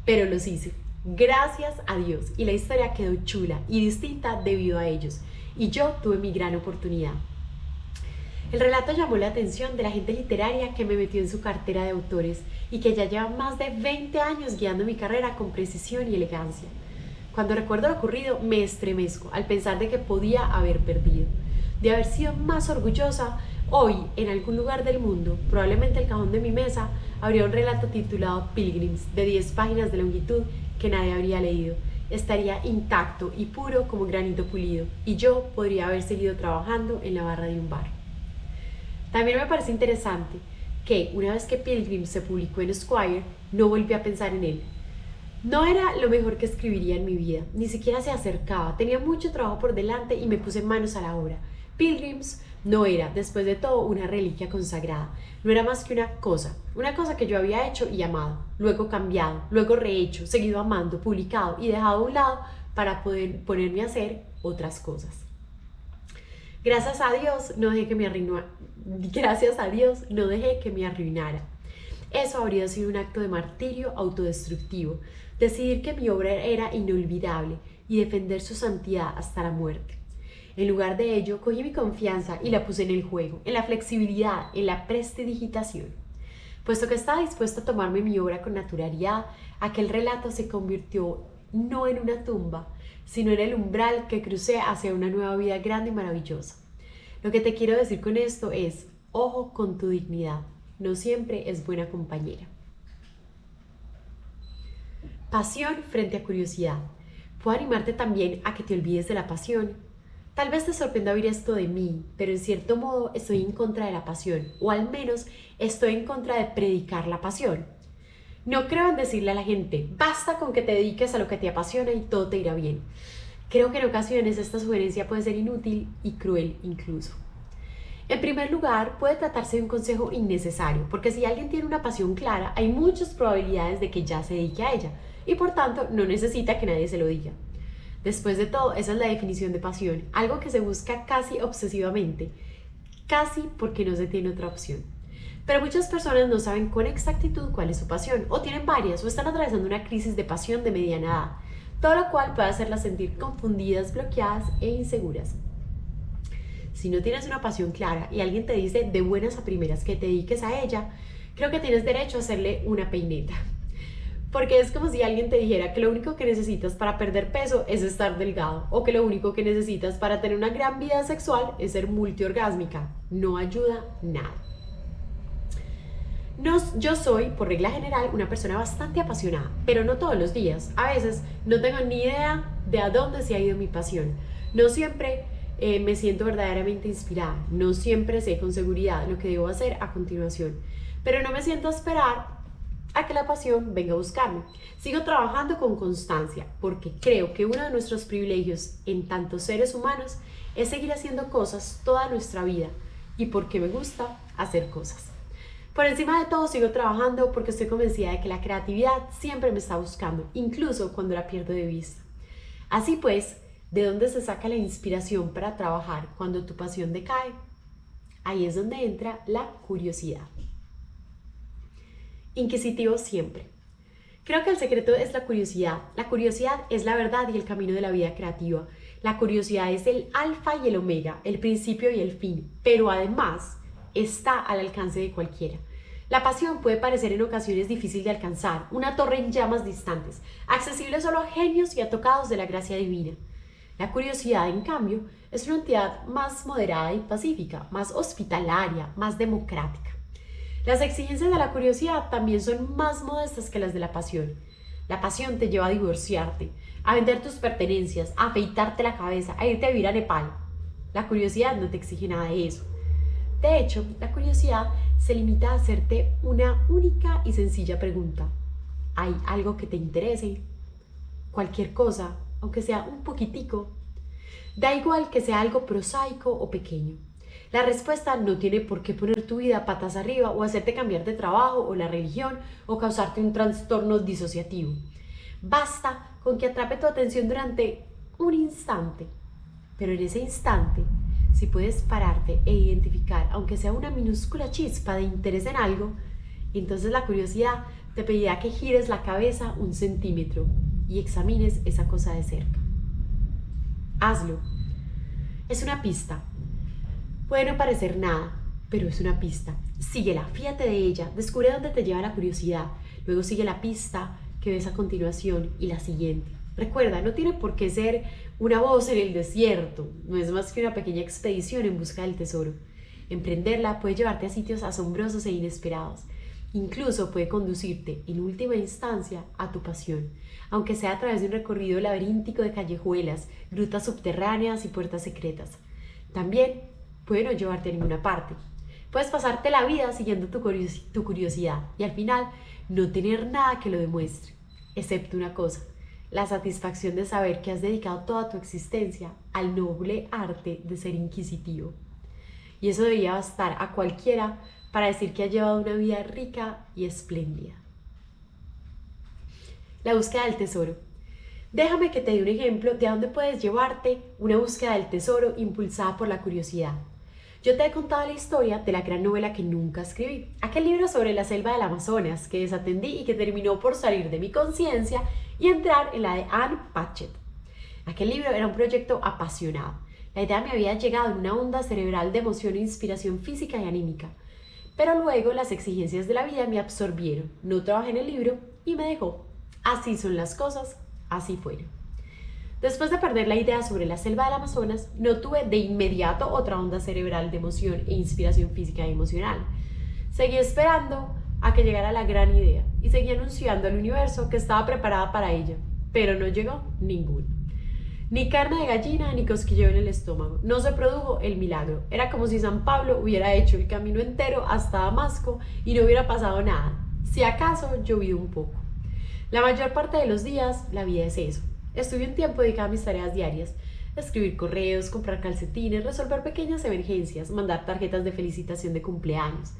Pero los hice, gracias a Dios, y la historia quedó chula y distinta debido a ellos, y yo tuve mi gran oportunidad. El relato llamó la atención de la gente literaria que me metió en su cartera de autores y que ya lleva más de 20 años guiando mi carrera con precisión y elegancia. Cuando recuerdo lo ocurrido, me estremezco al pensar de que podía haber perdido. De haber sido más orgullosa, hoy, en algún lugar del mundo, probablemente el cajón de mi mesa, habría un relato titulado Pilgrims, de 10 páginas de longitud que nadie habría leído. Estaría intacto y puro como granito pulido, y yo podría haber seguido trabajando en la barra de un bar. También me parece interesante que, una vez que Pilgrims se publicó en Squire, no volví a pensar en él. No era lo mejor que escribiría en mi vida, ni siquiera se acercaba, tenía mucho trabajo por delante y me puse manos a la obra. Pilgrims no era, después de todo, una reliquia consagrada, no era más que una cosa que yo había hecho y amado, luego cambiado, luego rehecho, seguido amando, publicado y dejado a un lado para poder ponerme a hacer otras cosas. Gracias a Dios no dejé que me arruinara. Eso habría sido un acto de martirio autodestructivo, decidir que mi obra era inolvidable y defender su santidad hasta la muerte. En lugar de ello, cogí mi confianza y la puse en el juego, en la flexibilidad, en la prestidigitación. Puesto que estaba dispuesto a tomarme mi obra con naturalidad, aquel relato se convirtió no en una tumba, sino en el umbral que crucé hacia una nueva vida grande y maravillosa. Lo que te quiero decir con esto es, ojo con tu dignidad, no siempre es buena compañera. Pasión frente a curiosidad. Puedo animarte también a que te olvides de la pasión. Tal vez te sorprenda oír esto de mí, pero en cierto modo estoy en contra de la pasión, o al menos estoy en contra de predicar la pasión. No creo en decirle a la gente, basta con que te dediques a lo que te apasiona y todo te irá bien. Creo que en ocasiones esta sugerencia puede ser inútil y cruel incluso. En primer lugar, puede tratarse de un consejo innecesario, porque si alguien tiene una pasión clara, hay muchas probabilidades de que ya se dedique a ella, y por tanto no necesita que nadie se lo diga. Después de todo, esa es la definición de pasión, algo que se busca casi obsesivamente, casi porque no se tiene otra opción. Pero muchas personas no saben con exactitud cuál es su pasión, o tienen varias, o están atravesando una crisis de pasión de mediana edad, todo lo cual puede hacerlas sentir confundidas, bloqueadas e inseguras. Si no tienes una pasión clara y alguien te dice de buenas a primeras que te dediques a ella, creo que tienes derecho a hacerle una peineta. Porque es como si alguien te dijera que lo único que necesitas para perder peso es estar delgado, o que lo único que necesitas para tener una gran vida sexual es ser multiorgásmica. No ayuda nada. Yo soy, por regla general, una persona bastante apasionada, pero no todos los días. A veces no tengo ni idea de a dónde se ha ido mi pasión. No siempre me siento verdaderamente inspirada. No siempre sé con seguridad lo que debo hacer a continuación. Pero no me siento a esperar a que la pasión venga a buscarme. Sigo trabajando con constancia porque creo que uno de nuestros privilegios en tantos seres humanos es seguir haciendo cosas toda nuestra vida y porque me gusta hacer cosas. Por encima de todo sigo trabajando porque estoy convencida de que la creatividad siempre me está buscando, incluso cuando la pierdo de vista. Así pues, ¿de dónde se saca la inspiración para trabajar cuando tu pasión decae? Ahí es donde entra la curiosidad. Inquisitivo siempre. Creo que el secreto es la curiosidad. La curiosidad es la verdad y el camino de la vida creativa. La curiosidad es el alfa y el omega, el principio y el fin, pero además está al alcance de cualquiera. La pasión puede parecer en ocasiones difícil de alcanzar, una torre en llamas distantes, accesible solo a genios y a tocados de la gracia divina. La curiosidad, en cambio, es una entidad más moderada y pacífica, más hospitalaria, más democrática. Las exigencias de la curiosidad también son más modestas que las de la pasión. La pasión te lleva a divorciarte, a vender tus pertenencias, a afeitarte la cabeza, a irte a vivir a Nepal. La curiosidad no te exige nada de eso. De hecho, la curiosidad se limita a hacerte una única y sencilla pregunta. ¿Hay algo que te interese? Cualquier cosa, aunque sea un poquitico. Da igual que sea algo prosaico o pequeño. La respuesta no tiene por qué poner tu vida patas arriba o hacerte cambiar de trabajo o la religión o causarte un trastorno disociativo. Basta con que atrape tu atención durante un instante. Pero en ese instante, si puedes pararte e identificar, aunque sea una minúscula chispa de interés en algo, entonces la curiosidad te pedirá que gires la cabeza 1 centímetro y examines esa cosa de cerca. Hazlo. Es una pista. Puede no parecer nada, pero es una pista. Síguela, fíjate de ella, descubre dónde te lleva la curiosidad. Luego sigue la pista que ves a continuación y la siguiente. Recuerda, no tiene por qué ser una voz en el desierto, no es más que una pequeña expedición en busca del tesoro. Emprenderla puede llevarte a sitios asombrosos e inesperados. Incluso puede conducirte, en última instancia, a tu pasión, aunque sea a través de un recorrido laberíntico de callejuelas, grutas subterráneas y puertas secretas. También puede no llevarte a ninguna parte. Puedes pasarte la vida siguiendo tu curiosidad y al final no tener nada que lo demuestre, excepto una cosa: la satisfacción de saber que has dedicado toda tu existencia al noble arte de ser inquisitivo. Y eso debería bastar a cualquiera para decir que ha llevado una vida rica y espléndida. La búsqueda del tesoro. Déjame que te dé un ejemplo de a dónde puedes llevarte una búsqueda del tesoro impulsada por la curiosidad. Yo te he contado la historia de la gran novela que nunca escribí, aquel libro sobre la selva del Amazonas que desatendí y que terminó por salir de mi conciencia y entrar en la de Ann Patchett. Aquel libro era un proyecto apasionado. La idea me había llegado en una onda cerebral de emoción e inspiración física y anímica. Pero luego las exigencias de la vida me absorbieron, no trabajé en el libro y me dejó. Así son las cosas, así fueron. Después de perder la idea sobre la selva del Amazonas, no tuve de inmediato otra onda cerebral de emoción e inspiración física y emocional. Seguí esperando a que llegara la gran idea y seguí anunciando al universo que estaba preparada para ella, pero no llegó ninguna. Ni carne de gallina ni cosquilleo en el estómago. No se produjo el milagro. Era como si San Pablo hubiera hecho el camino entero hasta Damasco y no hubiera pasado nada. Si acaso llovido un poco. La mayor parte de los días la vida es eso. Estuve un tiempo dedicada a mis tareas diarias: escribir correos, comprar calcetines, resolver pequeñas emergencias, mandar tarjetas de felicitación de cumpleaños.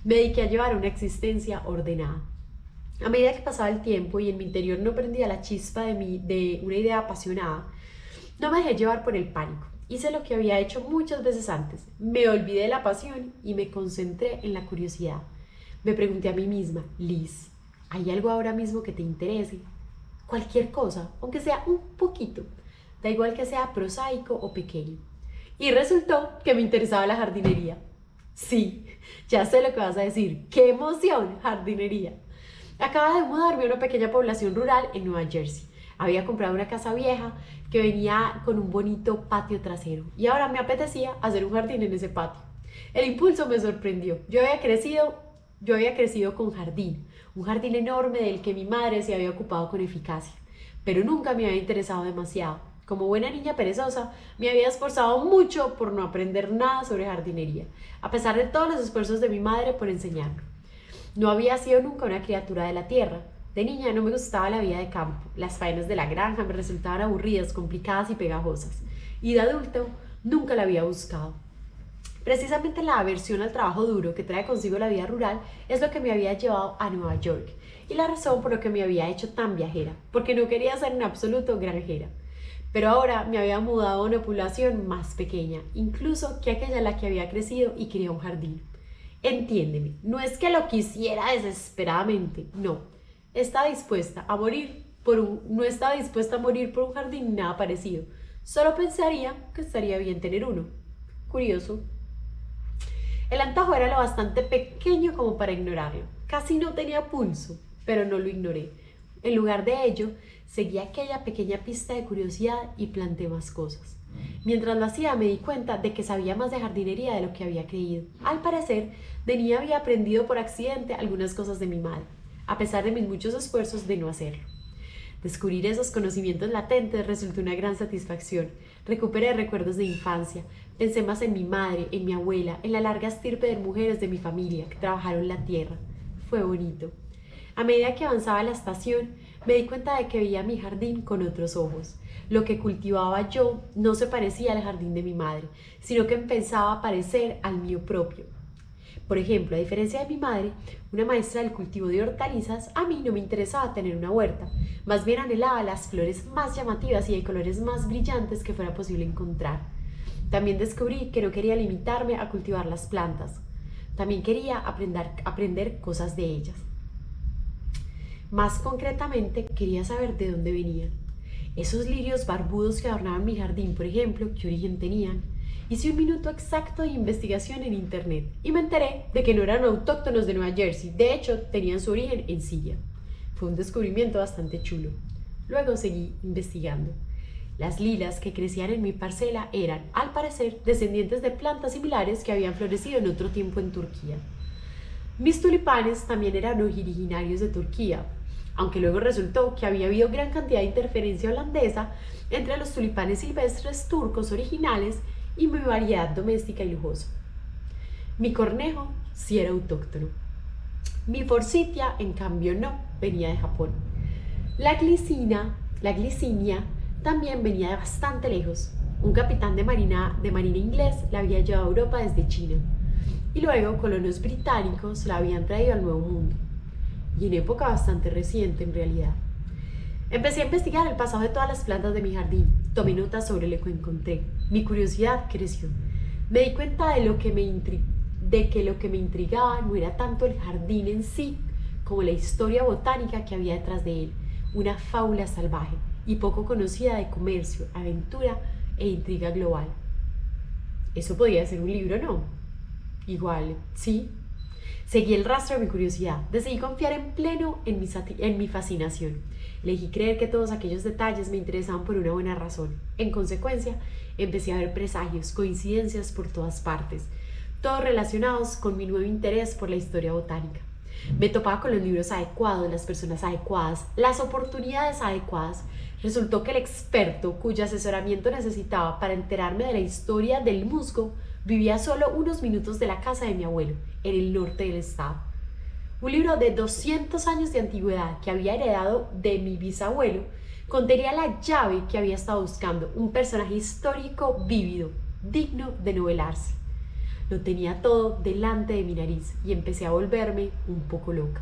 Me dediqué a llevar una existencia ordenada. A medida que pasaba el tiempo y en mi interior no prendía la chispa de una idea apasionada, no me dejé llevar por el pánico. Hice lo que había hecho muchas veces antes. Me olvidé de la pasión y me concentré en la curiosidad. Me pregunté a mí misma: Liz, ¿hay algo ahora mismo que te interese? Cualquier cosa, aunque sea un poquito, da igual que sea prosaico o pequeño. Y resultó que me interesaba la jardinería. Sí, ya sé lo que vas a decir. ¡Qué emoción! Jardinería. Acababa de mudarme a una pequeña población rural en Nueva Jersey. Había comprado una casa vieja que venía con un bonito patio trasero y ahora me apetecía hacer un jardín en ese patio. El impulso me sorprendió. Yo había crecido con jardín, un jardín enorme del que mi madre se había ocupado con eficacia, pero nunca me había interesado demasiado. Como buena niña perezosa, me había esforzado mucho por no aprender nada sobre jardinería, a pesar de todos los esfuerzos de mi madre por enseñarme. No había sido nunca una criatura de la tierra. De niña no me gustaba la vida de campo. Las faenas de la granja me resultaban aburridas, complicadas y pegajosas. Y de adulto nunca la había buscado. Precisamente la aversión al trabajo duro que trae consigo la vida rural es lo que me había llevado a Nueva York y la razón por la que me había hecho tan viajera, porque no quería ser en absoluto granjera. pero ahora me había mudado a una población más pequeña, incluso que aquella en la que había crecido y quería un jardín. Entiéndeme, no es que lo quisiera desesperadamente, no. Estaba dispuesta a morir no estaba dispuesta a morir por un jardín ni nada parecido. Solo pensaría que estaría bien tener uno. Curioso. El antojo era lo bastante pequeño como para ignorarlo. Casi no tenía pulso, pero no lo ignoré. En lugar de ello, seguí aquella pequeña pista de curiosidad y planté más cosas. Mientras lo hacía me di cuenta de que sabía más de jardinería de lo que había creído. Al parecer, de niña había aprendido por accidente algunas cosas de mi madre, a pesar de mis muchos esfuerzos de no hacerlo. Descubrir esos conocimientos latentes resultó una gran satisfacción. Recuperé recuerdos de infancia. Pensé más en mi madre, en mi abuela, en la larga estirpe de mujeres de mi familia que trabajaron la tierra. Fue bonito. A medida que avanzaba la estación, me di cuenta de que veía mi jardín con otros ojos. Lo que cultivaba yo no se parecía al jardín de mi madre, sino que empezaba a parecer al mío propio. Por ejemplo, a diferencia de mi madre, una maestra del cultivo de hortalizas, a mí no me interesaba tener una huerta, más bien anhelaba las flores más llamativas y de colores más brillantes que fuera posible encontrar. También descubrí que no quería limitarme a cultivar las plantas, también quería aprender cosas de ellas. Más concretamente, quería saber de dónde venían. Esos lirios barbudos que adornaban mi jardín, por ejemplo, ¿qué origen tenían? Hice un minuto exacto de investigación en internet y me enteré de que no eran autóctonos de Nueva Jersey, de hecho tenían su origen en Siria. Fue un descubrimiento bastante chulo. Luego seguí investigando. Las lilas que crecían en mi parcela eran, al parecer, descendientes de plantas similares que habían florecido en otro tiempo en Turquía. Mis tulipanes también eran originarios de Turquía, aunque luego resultó que había habido gran cantidad de interferencia holandesa entre los tulipanes silvestres turcos originales y mi variedad doméstica y lujosa. Mi cornejo sí era autóctono. Mi forsythia, en cambio, no, venía de Japón. La glicinia, también venía de bastante lejos. Un capitán de marina inglés la había llevado a Europa desde China. Y luego colonos británicos la habían traído al Nuevo Mundo. Y en época bastante reciente, en realidad. Empecé a investigar el pasado de todas las plantas de mi jardín. Tomé notas sobre lo que encontré. Mi curiosidad creció. Me di cuenta de que lo que me intrigaba no era tanto el jardín en sí, como la historia botánica que había detrás de él. Una fábula salvaje y poco conocida de comercio, aventura e intriga global. Eso podía ser un libro, ¿no? Igual, sí. Seguí el rastro de mi curiosidad. Decidí confiar en pleno en mi fascinación. Elegí creer que todos aquellos detalles me interesaban por una buena razón. En consecuencia, empecé a ver presagios, coincidencias por todas partes, todos relacionados con mi nuevo interés por la historia botánica. Me topaba con los libros adecuados, las personas adecuadas, las oportunidades adecuadas. Resultó que el experto cuyo asesoramiento necesitaba para enterarme de la historia del musgo vivía solo unos minutos de la casa de mi abuelo, en el norte del estado. Un libro de 200 años de antigüedad que había heredado de mi bisabuelo contenía la llave que había estado buscando, un personaje histórico vívido, digno de novelarse. Lo tenía todo delante de mi nariz y empecé a volverme un poco loca.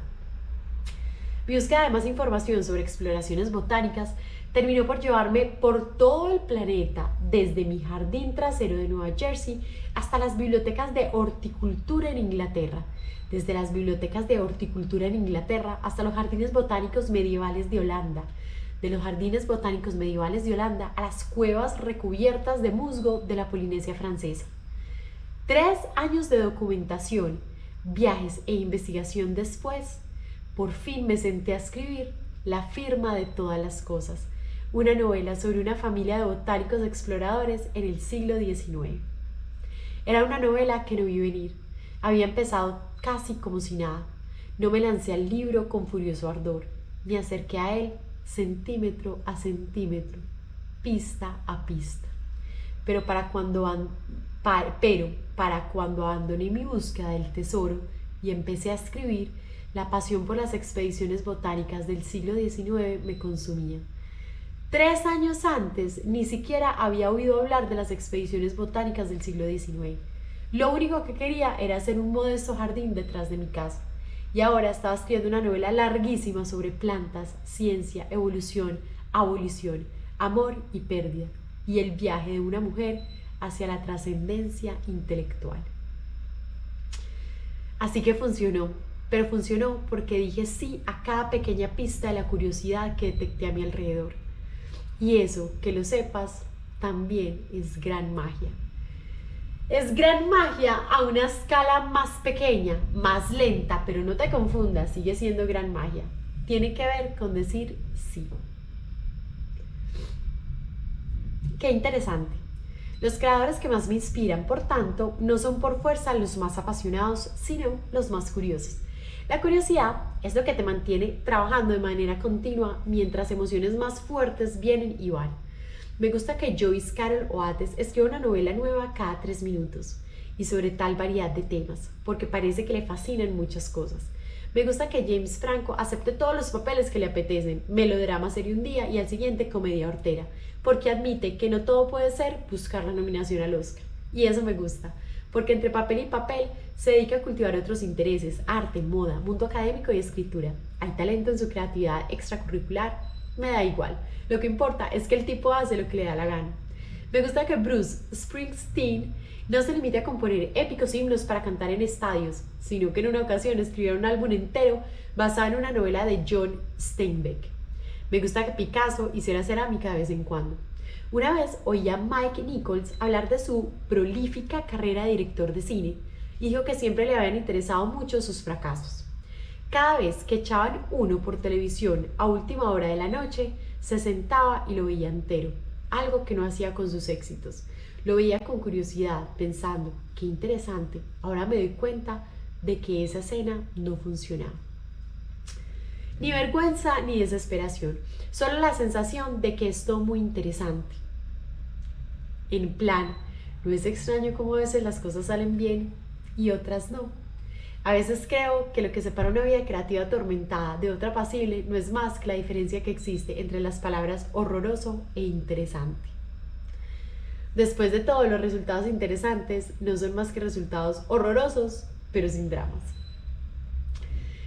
Mi búsqueda de más información sobre exploraciones botánicas terminó por llevarme por todo el planeta, desde mi jardín trasero de Nueva Jersey hasta las bibliotecas de horticultura en Inglaterra, desde las bibliotecas de horticultura en Inglaterra hasta los jardines botánicos medievales de Holanda, de los jardines botánicos medievales de Holanda a las cuevas recubiertas de musgo de la Polinesia francesa. 3 años de documentación, viajes e investigación después, por fin me senté a escribir La firma de todas las cosas, una novela sobre una familia de botánicos exploradores en el siglo XIX. Era una novela que no vi venir. Había empezado casi como si nada. No me lancé al libro con furioso ardor. Me acerqué a él centímetro a centímetro, pista a pista. Pero para cuando abandoné mi búsqueda del tesoro y empecé a escribir, la pasión por las expediciones botánicas del siglo XIX me consumía. 3 años antes ni siquiera había oído hablar de las expediciones botánicas del siglo XIX. Lo único que quería era hacer un modesto jardín detrás de mi casa. Y ahora estaba escribiendo una novela larguísima sobre plantas, ciencia, evolución, abolición, amor y pérdida, y el viaje de una mujer hacia la trascendencia intelectual. Así que funcionó, pero funcionó porque dije sí a cada pequeña pista de la curiosidad que detecté a mi alrededor. Y eso, que lo sepas, también es gran magia. Es gran magia a una escala más pequeña, más lenta, pero no te confundas, sigue siendo gran magia. Tiene que ver con decir sí. Qué interesante. Los creadores que más me inspiran, por tanto, no son por fuerza los más apasionados, sino los más curiosos. La curiosidad es lo que te mantiene trabajando de manera continua mientras emociones más fuertes vienen y van. Me gusta que Joyce Carol Oates escriba una novela nueva cada 3 minutos y sobre tal variedad de temas, porque parece que le fascinan muchas cosas. Me gusta que James Franco acepte todos los papeles que le apetecen, melodrama serio un día y al siguiente comedia hortera, porque admite que no todo puede ser buscar la nominación al Oscar. Y eso me gusta, porque entre papel y papel se dedica a cultivar otros intereses, arte, moda, mundo académico y escritura. Hay talento en su creatividad extracurricular, me da igual. Lo que importa es que el tipo hace lo que le da la gana. Me gusta que Bruce Springsteen no se limite a componer épicos himnos para cantar en estadios, sino que en una ocasión escribió un álbum entero basado en una novela de John Steinbeck. Me gusta que Picasso hiciera cerámica de vez en cuando. Una vez oí a Mike Nichols hablar de su prolífica carrera de director de cine y dijo que siempre le habían interesado mucho sus fracasos. Cada vez que echaban uno por televisión a última hora de la noche, se sentaba y lo veía entero, algo que no hacía con sus éxitos. Lo veía con curiosidad, pensando, qué interesante, ahora me doy cuenta de que esa escena no funcionaba. Ni vergüenza ni desesperación, solo la sensación de que es todo muy interesante. En plan, ¿no es extraño cómo a veces las cosas salen bien y otras no? A veces creo que lo que separa una vida creativa atormentada de otra apacible no es más que la diferencia que existe entre las palabras horroroso e interesante. Después de todo, los resultados interesantes no son más que resultados horrorosos, pero sin dramas.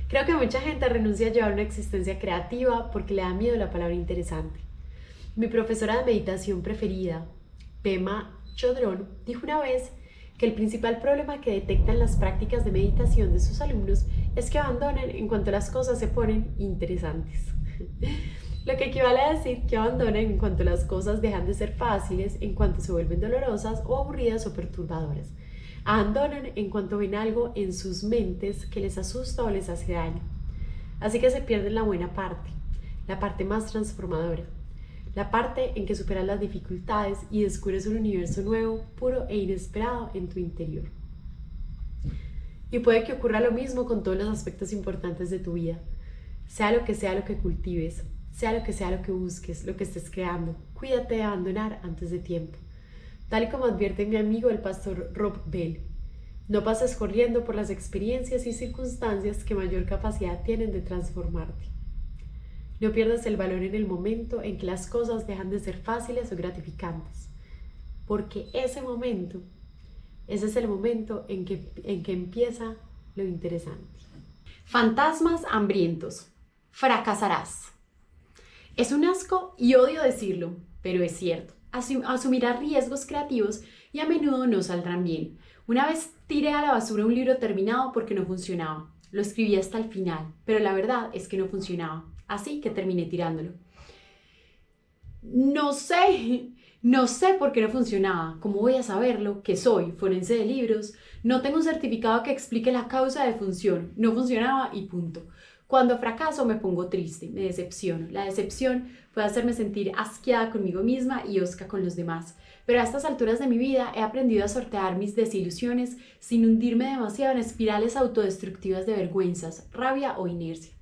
Creo que mucha gente renuncia a llevar una existencia creativa porque le da miedo la palabra interesante. Mi profesora de meditación preferida, Pema Chodron, dijo una vez que el principal problema que detectan las prácticas de meditación de sus alumnos es que abandonan en cuanto las cosas se ponen interesantes. Lo que equivale a decir que abandonan en cuanto las cosas dejan de ser fáciles, en cuanto se vuelven dolorosas o aburridas o perturbadoras. Abandonan en cuanto ven algo en sus mentes que les asusta o les hace daño. Así que se pierden la buena parte, la parte más transformadora, la parte en que superas las dificultades y descubres un universo nuevo, puro e inesperado en tu interior. Y puede que ocurra lo mismo con todos los aspectos importantes de tu vida. Sea lo que cultives, sea lo que busques, lo que estés creando, cuídate de abandonar antes de tiempo. Tal y como advierte mi amigo el pastor Rob Bell, no pases corriendo por las experiencias y circunstancias que mayor capacidad tienen de transformarte. No pierdas el valor en el momento en que las cosas dejan de ser fáciles o gratificantes, porque ese es el momento en que empieza lo interesante. Fantasmas hambrientos. Fracasarás. Es un asco y odio decirlo, pero es cierto. Asumirás riesgos creativos y a menudo no saldrán bien. Una vez tiré a la basura un libro terminado porque no funcionaba. Lo escribí hasta el final, pero la verdad es que no funcionaba. Así que terminé tirándolo. No sé por qué no funcionaba. ¿Cómo voy a saberlo? ¿Qué soy? ¿Forense de libros? No tengo un certificado que explique la causa de función. No funcionaba y punto. Cuando fracaso me pongo triste, me decepciono. La decepción puede hacerme sentir asqueada conmigo misma y hosca con los demás. Pero a estas alturas de mi vida he aprendido a sortear mis desilusiones sin hundirme demasiado en espirales autodestructivas de vergüenzas, rabia o inercia.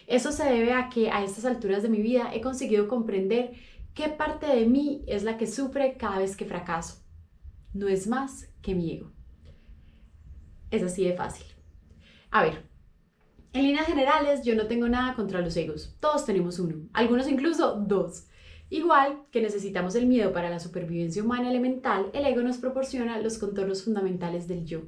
Eso se debe a que a estas alturas de mi vida he conseguido comprender qué parte de mí es la que sufre cada vez que fracaso. No es más que mi ego. Es así de fácil. A ver, en líneas generales yo no tengo nada contra los egos. Todos tenemos uno, algunos incluso dos. Igual que necesitamos el miedo para la supervivencia humana elemental, el ego nos proporciona los contornos fundamentales del yo.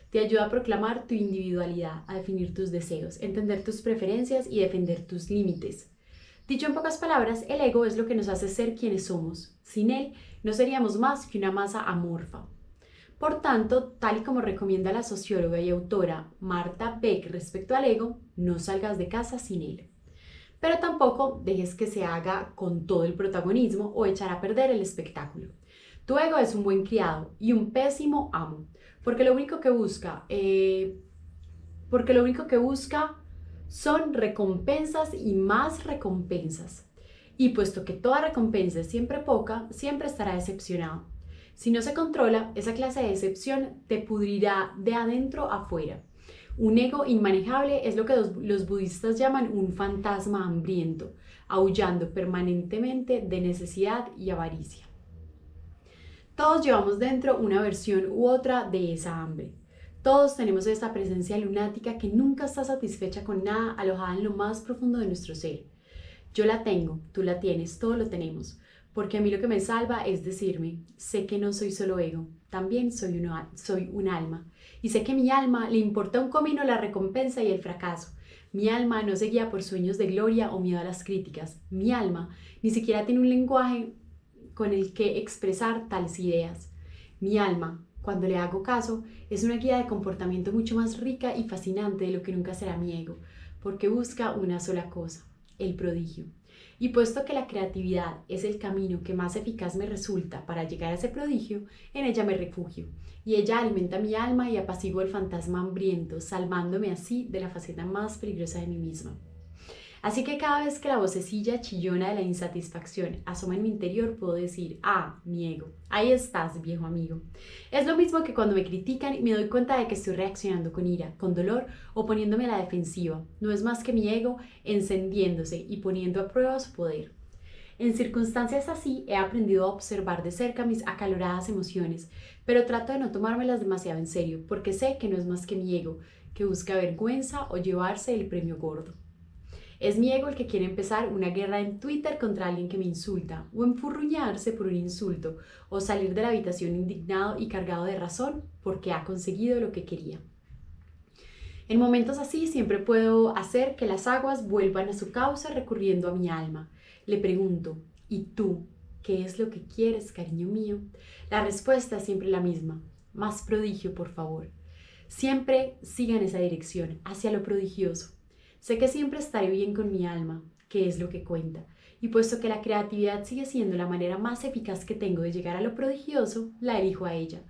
Te ayuda a proclamar tu individualidad, a definir tus deseos, entender tus preferencias y defender tus límites. Dicho en pocas palabras, el ego es lo que nos hace ser quienes somos. Sin él, no seríamos más que una masa amorfa. Por tanto, tal y como recomienda la socióloga y autora Marta Beck respecto al ego, no salgas de casa sin él. Pero tampoco dejes que se haga con todo el protagonismo o echar a perder el espectáculo. Tu ego es un buen criado y un pésimo amo, porque lo único que busca son recompensas y más recompensas. Y puesto que toda recompensa es siempre poca, siempre estará decepcionado. Si no se controla, esa clase de decepción te pudrirá de adentro afuera. Un ego inmanejable es lo que los budistas llaman un fantasma hambriento, aullando permanentemente de necesidad y avaricia. Todos llevamos dentro una versión u otra de esa hambre. Todos tenemos esta presencia lunática que nunca está satisfecha con nada, alojada en lo más profundo de nuestro ser. Yo la tengo, tú la tienes, todos lo tenemos, porque a mí lo que me salva es decirme, sé que no soy solo ego, también soy un alma, y sé que mi alma le importa un comino la recompensa y el fracaso. Mi alma no se guía por sueños de gloria o miedo a las críticas. Mi alma ni siquiera tiene un lenguaje con el que expresar tales ideas. Mi alma, cuando le hago caso, es una guía de comportamiento mucho más rica y fascinante de lo que nunca será mi ego, porque busca una sola cosa, el prodigio. Y puesto que la creatividad es el camino que más eficaz me resulta para llegar a ese prodigio, en ella me refugio, y ella alimenta mi alma y apacigua el fantasma hambriento, salvándome así de la faceta más peligrosa de mí misma. Así que cada vez que la vocecilla chillona de la insatisfacción asoma en mi interior, puedo decir, mi ego, ahí estás, viejo amigo. Es lo mismo que cuando me critican y me doy cuenta de que estoy reaccionando con ira, con dolor o poniéndome a la defensiva. No es más que mi ego encendiéndose y poniendo a prueba su poder. En circunstancias así he aprendido a observar de cerca mis acaloradas emociones, pero trato de no tomármelas demasiado en serio, porque sé que no es más que mi ego, que busca vergüenza o llevarse el premio gordo. Es mi ego el que quiere empezar una guerra en Twitter contra alguien que me insulta, o enfurruñarse por un insulto, o salir de la habitación indignado y cargado de razón porque ha conseguido lo que quería. En momentos así siempre puedo hacer que las aguas vuelvan a su cauce recurriendo a mi alma. Le pregunto, ¿y tú? ¿Qué es lo que quieres, cariño mío? La respuesta es siempre la misma. Más prodigio, por favor. Siempre siga en esa dirección, hacia lo prodigioso. Sé que siempre estaré bien con mi alma, que es lo que cuenta, y puesto que la creatividad sigue siendo la manera más eficaz que tengo de llegar a lo prodigioso, la elijo a ella.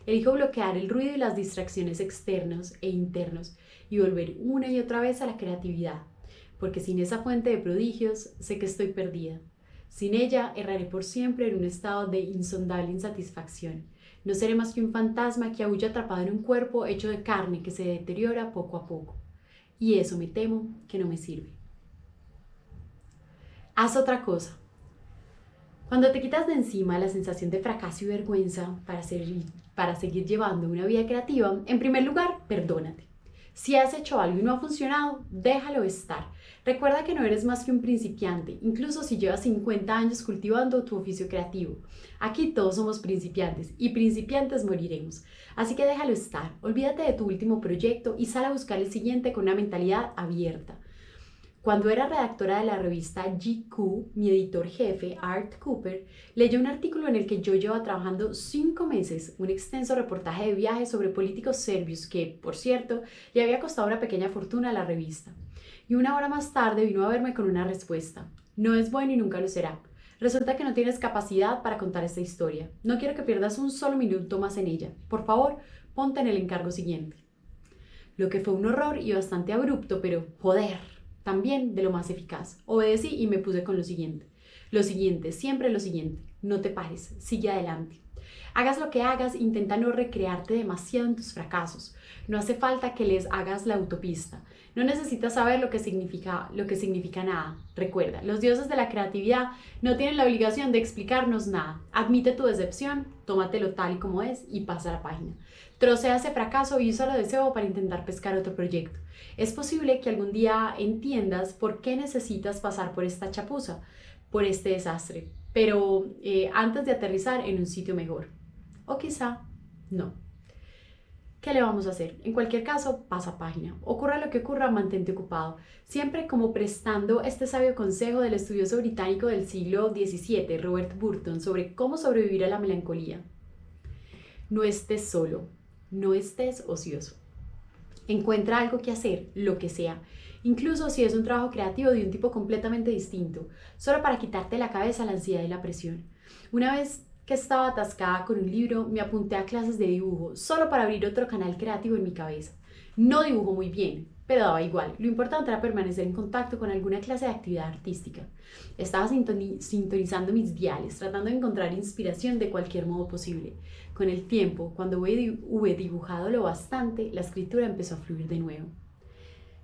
Elijo bloquear el ruido y las distracciones externos e internos y volver una y otra vez a la creatividad, porque sin esa fuente de prodigios sé que estoy perdida. Sin ella erraré por siempre en un estado de insondable insatisfacción. No seré más que un fantasma que aúlla atrapado en un cuerpo hecho de carne que se deteriora poco a poco. Y eso me temo que no me sirve. Haz otra cosa. Cuando te quitas de encima la sensación de fracaso y vergüenza para seguir llevando una vida creativa, en primer lugar, perdónate. Si has hecho algo y no ha funcionado, déjalo estar. Recuerda que no eres más que un principiante, incluso si llevas 50 años cultivando tu oficio creativo. Aquí todos somos principiantes y principiantes moriremos. Así que déjalo estar, olvídate de tu último proyecto y sal a buscar el siguiente con una mentalidad abierta. Cuando era redactora de la revista GQ, mi editor jefe, Art Cooper, leyó un artículo en el que yo llevaba trabajando 5 meses, un extenso reportaje de viaje sobre políticos serbios que, por cierto, le había costado una pequeña fortuna a la revista. Y una hora más tarde vino a verme con una respuesta. No es bueno y nunca lo será. Resulta que no tienes capacidad para contar esta historia. No quiero que pierdas un solo minuto más en ella. Por favor, ponte en el encargo siguiente. Lo que fue un horror y bastante abrupto, pero joder, también de lo más eficaz. Obedecí y me puse con lo siguiente. Lo siguiente, siempre lo siguiente. No te pares, sigue adelante. Hagas lo que hagas, intenta no recrearte demasiado en tus fracasos. No hace falta que les hagas la autopista. No necesitas saber lo que significa nada. Recuerda, los dioses de la creatividad no tienen la obligación de explicarnos nada. Admite tu decepción, tómatelo tal y como es y pasa la página. Trocea ese fracaso y úsalo de cebo para intentar pescar otro proyecto. Es posible que algún día entiendas por qué necesitas pasar por esta chapuza, por este desastre, pero antes de aterrizar en un sitio mejor. O quizá no. ¿Qué le vamos a hacer? En cualquier caso, pasa página. Ocurra lo que ocurra, mantente ocupado. Siempre como prestando este sabio consejo del estudioso británico del siglo XVII, Robert Burton, sobre cómo sobrevivir a la melancolía. No estés solo, no estés ocioso. Encuentra algo que hacer, lo que sea, incluso si es un trabajo creativo de un tipo completamente distinto, solo para quitarte de la cabeza la ansiedad y la presión. Una vez que estaba atascada con un libro, me apunté a clases de dibujo, solo para abrir otro canal creativo en mi cabeza. No dibujo muy bien, pero daba igual. Lo importante era permanecer en contacto con alguna clase de actividad artística. Estaba sintonizando mis diales, tratando de encontrar inspiración de cualquier modo posible. Con el tiempo, cuando hube dibujado lo bastante, la escritura empezó a fluir de nuevo.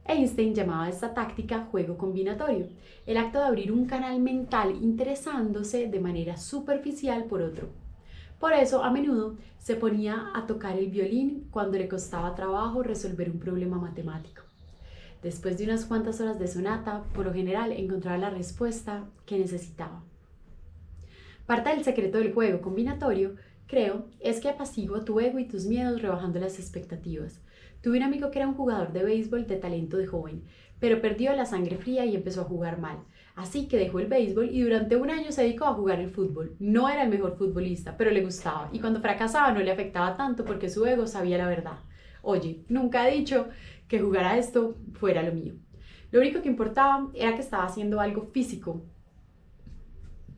Einstein llamaba a esta táctica juego combinatorio, el acto de abrir un canal mental interesándose de manera superficial por otro. Por eso, a menudo se ponía a tocar el violín cuando le costaba trabajo resolver un problema matemático. Después de unas cuantas horas de sonata, por lo general encontraba la respuesta que necesitaba. Parte del secreto del juego combinatorio, creo, es que apacigua tu ego y tus miedos rebajando las expectativas. Tuve un amigo que era un jugador de béisbol de talento de joven, pero perdió la sangre fría y empezó a jugar mal. Así que dejó el béisbol y durante un año se dedicó a jugar el fútbol. No era el mejor futbolista, pero le gustaba, y cuando fracasaba no le afectaba tanto porque su ego sabía la verdad. Oye, nunca he dicho que jugar a esto fuera lo mío. Lo único que importaba era que estaba haciendo algo físico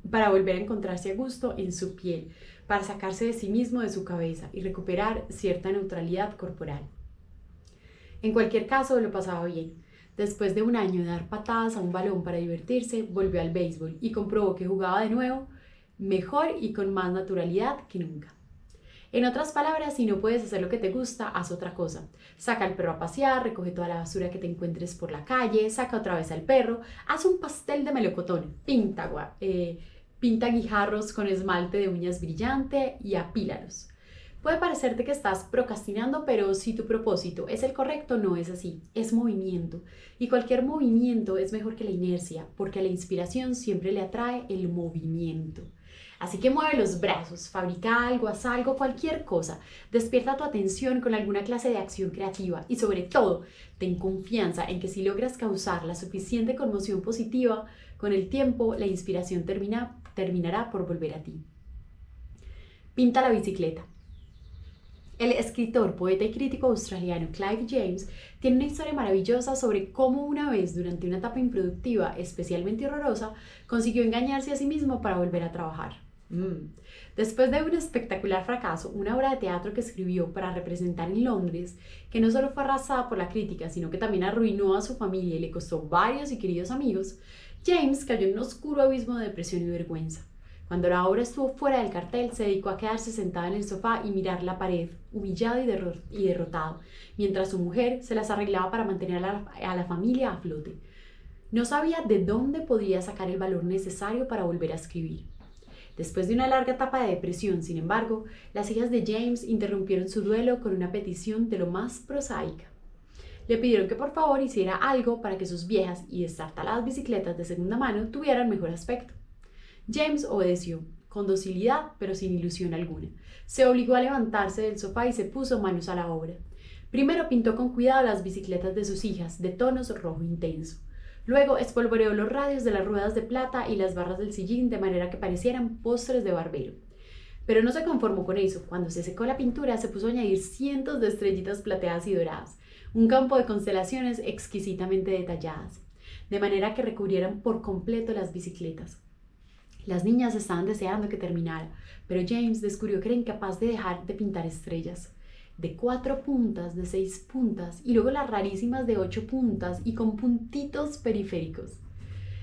para volver a encontrarse a gusto en su piel, para sacarse de sí mismo de su cabeza y recuperar cierta neutralidad corporal. En cualquier caso, lo pasaba bien. Después de un año de dar patadas a un balón para divertirse, volvió al béisbol y comprobó que jugaba de nuevo mejor y con más naturalidad que nunca. En otras palabras, si no puedes hacer lo que te gusta, haz otra cosa. Saca al perro a pasear, recoge toda la basura que te encuentres por la calle, saca otra vez al perro, haz un pastel de melocotón, pinta guijarros con esmalte de uñas brillante y apílalos. Puede parecerte que estás procrastinando, pero si tu propósito es el correcto, no es así. Es movimiento. Y cualquier movimiento es mejor que la inercia, porque a la inspiración siempre le atrae el movimiento. Así que mueve los brazos, fabrica algo, haz algo, cualquier cosa. Despierta tu atención con alguna clase de acción creativa y sobre todo, ten confianza en que si logras causar la suficiente conmoción positiva, con el tiempo la inspiración terminará por volver a ti. Pinta la bicicleta. El escritor, poeta y crítico australiano Clive James tiene una historia maravillosa sobre cómo una vez durante una etapa improductiva especialmente horrorosa consiguió engañarse a sí mismo para volver a trabajar. Después de un espectacular fracaso, una obra de teatro que escribió para representar en Londres, que no solo fue arrasada por la crítica, sino que también arruinó a su familia y le costó varios y queridos amigos, James cayó en un oscuro abismo de depresión y vergüenza. Cuando la obra estuvo fuera del cartel, se dedicó a quedarse sentado en el sofá y mirar la pared, humillado y derrotado, mientras su mujer se las arreglaba para mantener a la familia a flote. No sabía de dónde podía sacar el valor necesario para volver a escribir. Después de una larga etapa de depresión, sin embargo, las hijas de James interrumpieron su duelo con una petición de lo más prosaica. Le pidieron que por favor hiciera algo para que sus viejas y destartaladas bicicletas de segunda mano tuvieran mejor aspecto. James obedeció, con docilidad pero sin ilusión alguna. Se obligó a levantarse del sofá y se puso manos a la obra. Primero pintó con cuidado las bicicletas de sus hijas, de tonos rojo intenso. Luego espolvoreó los radios de las ruedas de plata y las barras del sillín de manera que parecieran postres de barbero. Pero no se conformó con eso. Cuando se secó la pintura, se puso a añadir cientos de estrellitas plateadas y doradas, un campo de constelaciones exquisitamente detalladas, de manera que recubrieran por completo las bicicletas. Las niñas estaban deseando que terminara, pero James descubrió que era incapaz de dejar de pintar estrellas. De 4 puntas, de 6 puntas y luego las rarísimas de 8 puntas y con puntitos periféricos.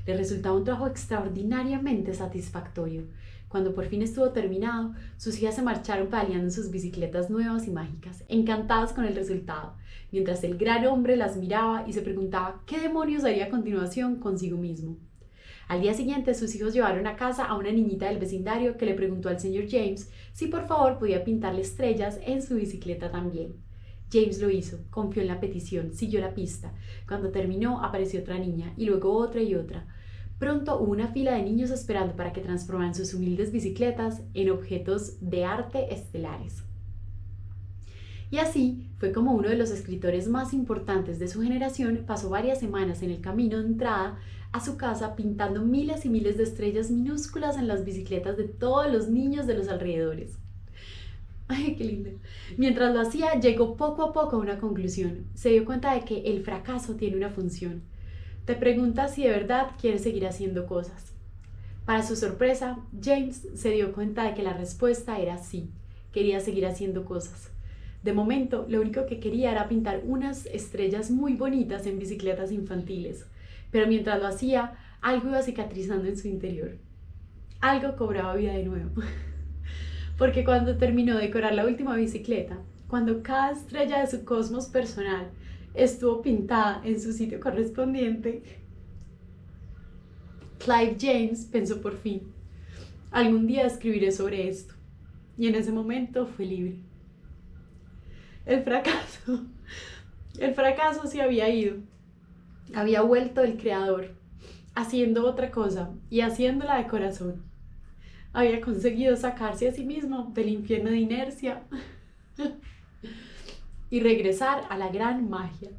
Le resultaba un trabajo extraordinariamente satisfactorio. Cuando por fin estuvo terminado, sus hijas se marcharon pedaleando en sus bicicletas nuevas y mágicas, encantadas con el resultado, mientras el gran hombre las miraba y se preguntaba qué demonios haría a continuación consigo mismo. Al día siguiente, sus hijos llevaron a casa a una niñita del vecindario que le preguntó al señor James si por favor podía pintarle estrellas en su bicicleta también. James lo hizo, confió en la petición, siguió la pista. Cuando terminó, apareció otra niña, y luego otra y otra. Pronto hubo una fila de niños esperando para que transformaran sus humildes bicicletas en objetos de arte estelares. Y así Fue como uno de los escritores más importantes de su generación, pasó varias semanas en el camino de entrada a su casa pintando miles y miles de estrellas minúsculas en las bicicletas de todos los niños de los alrededores. Ay, qué lindo. Mientras lo hacía, llegó poco a poco a una conclusión. Se dio cuenta de que el fracaso tiene una función. Te preguntas si de verdad quieres seguir haciendo cosas. Para su sorpresa, James se dio cuenta de que la respuesta era sí, quería seguir haciendo cosas. De momento, lo único que quería era pintar unas estrellas muy bonitas en bicicletas infantiles, pero mientras lo hacía, algo iba cicatrizando en su interior. Algo cobraba vida de nuevo. Porque cuando terminó de decorar la última bicicleta, cuando cada estrella de su cosmos personal estuvo pintada en su sitio correspondiente, Clive James pensó por fin, algún día escribiré sobre esto. Y en ese momento fue libre. El fracaso se había ido. Había vuelto el creador, haciendo otra cosa y haciéndola de corazón. Había conseguido sacarse a sí mismo del infierno de inercia y regresar a la gran magia.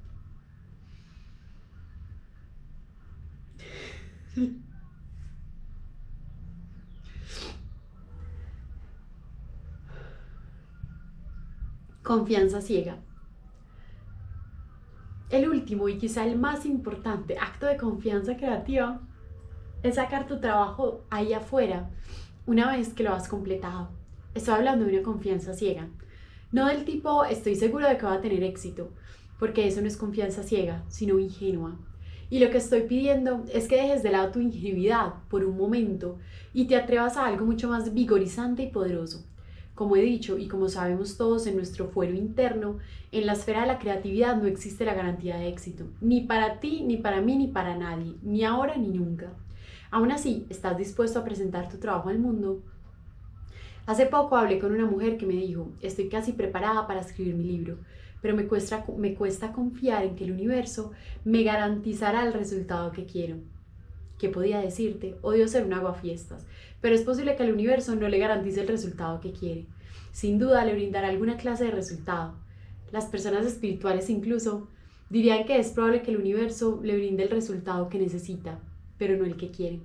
Confianza ciega. El último y quizá el más importante acto de confianza creativa es sacar tu trabajo ahí afuera una vez que lo has completado. Estoy hablando de una confianza ciega. No del tipo estoy seguro de que va a tener éxito, porque eso no es confianza ciega, sino ingenua. Y lo que estoy pidiendo es que dejes de lado tu ingenuidad por un momento y te atrevas a algo mucho más vigorizante y poderoso. Como he dicho y como sabemos todos en nuestro fuero interno, en la esfera de la creatividad no existe la garantía de éxito, ni para ti, ni para mí, ni para nadie, ni ahora ni nunca. Aún así, ¿estás dispuesto a presentar tu trabajo al mundo? Hace poco hablé con una mujer que me dijo, estoy casi preparada para escribir mi libro, pero me cuesta confiar en que el universo me garantizará el resultado que quiero. ¿Qué podía decirte? Odio ser un aguafiestas, pero es posible que el universo no le garantice el resultado que quiere. Sin duda le brindará alguna clase de resultado. Las personas espirituales incluso dirían que es probable que el universo le brinde el resultado que necesita, pero no el que quiere.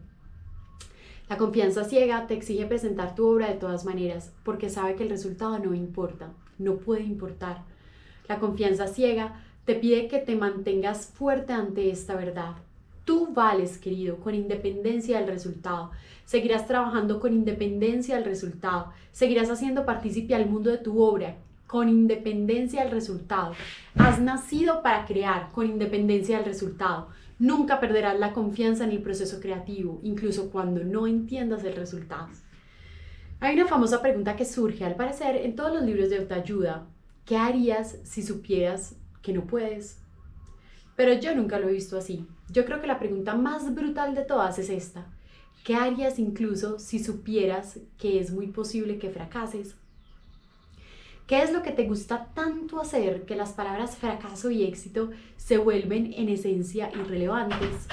La confianza ciega te exige presentar tu obra de todas maneras, porque sabe que el resultado no importa, no puede importar. La confianza ciega te pide que te mantengas fuerte ante esta verdad. Tú vales, querido, con independencia del resultado. Seguirás trabajando con independencia del resultado. Seguirás haciendo partícipe al mundo de tu obra con independencia del resultado. Has nacido para crear con independencia del resultado. Nunca perderás la confianza en el proceso creativo, incluso cuando no entiendas el resultado. Hay una famosa pregunta que surge, al parecer, en todos los libros de autoayuda. ¿Qué harías si supieras que no puedes? Pero yo nunca lo he visto así. Yo creo que la pregunta más brutal de todas es esta. ¿Qué harías incluso si supieras que es muy posible que fracases? ¿Qué es lo que te gusta tanto hacer que las palabras fracaso y éxito se vuelven en esencia irrelevantes?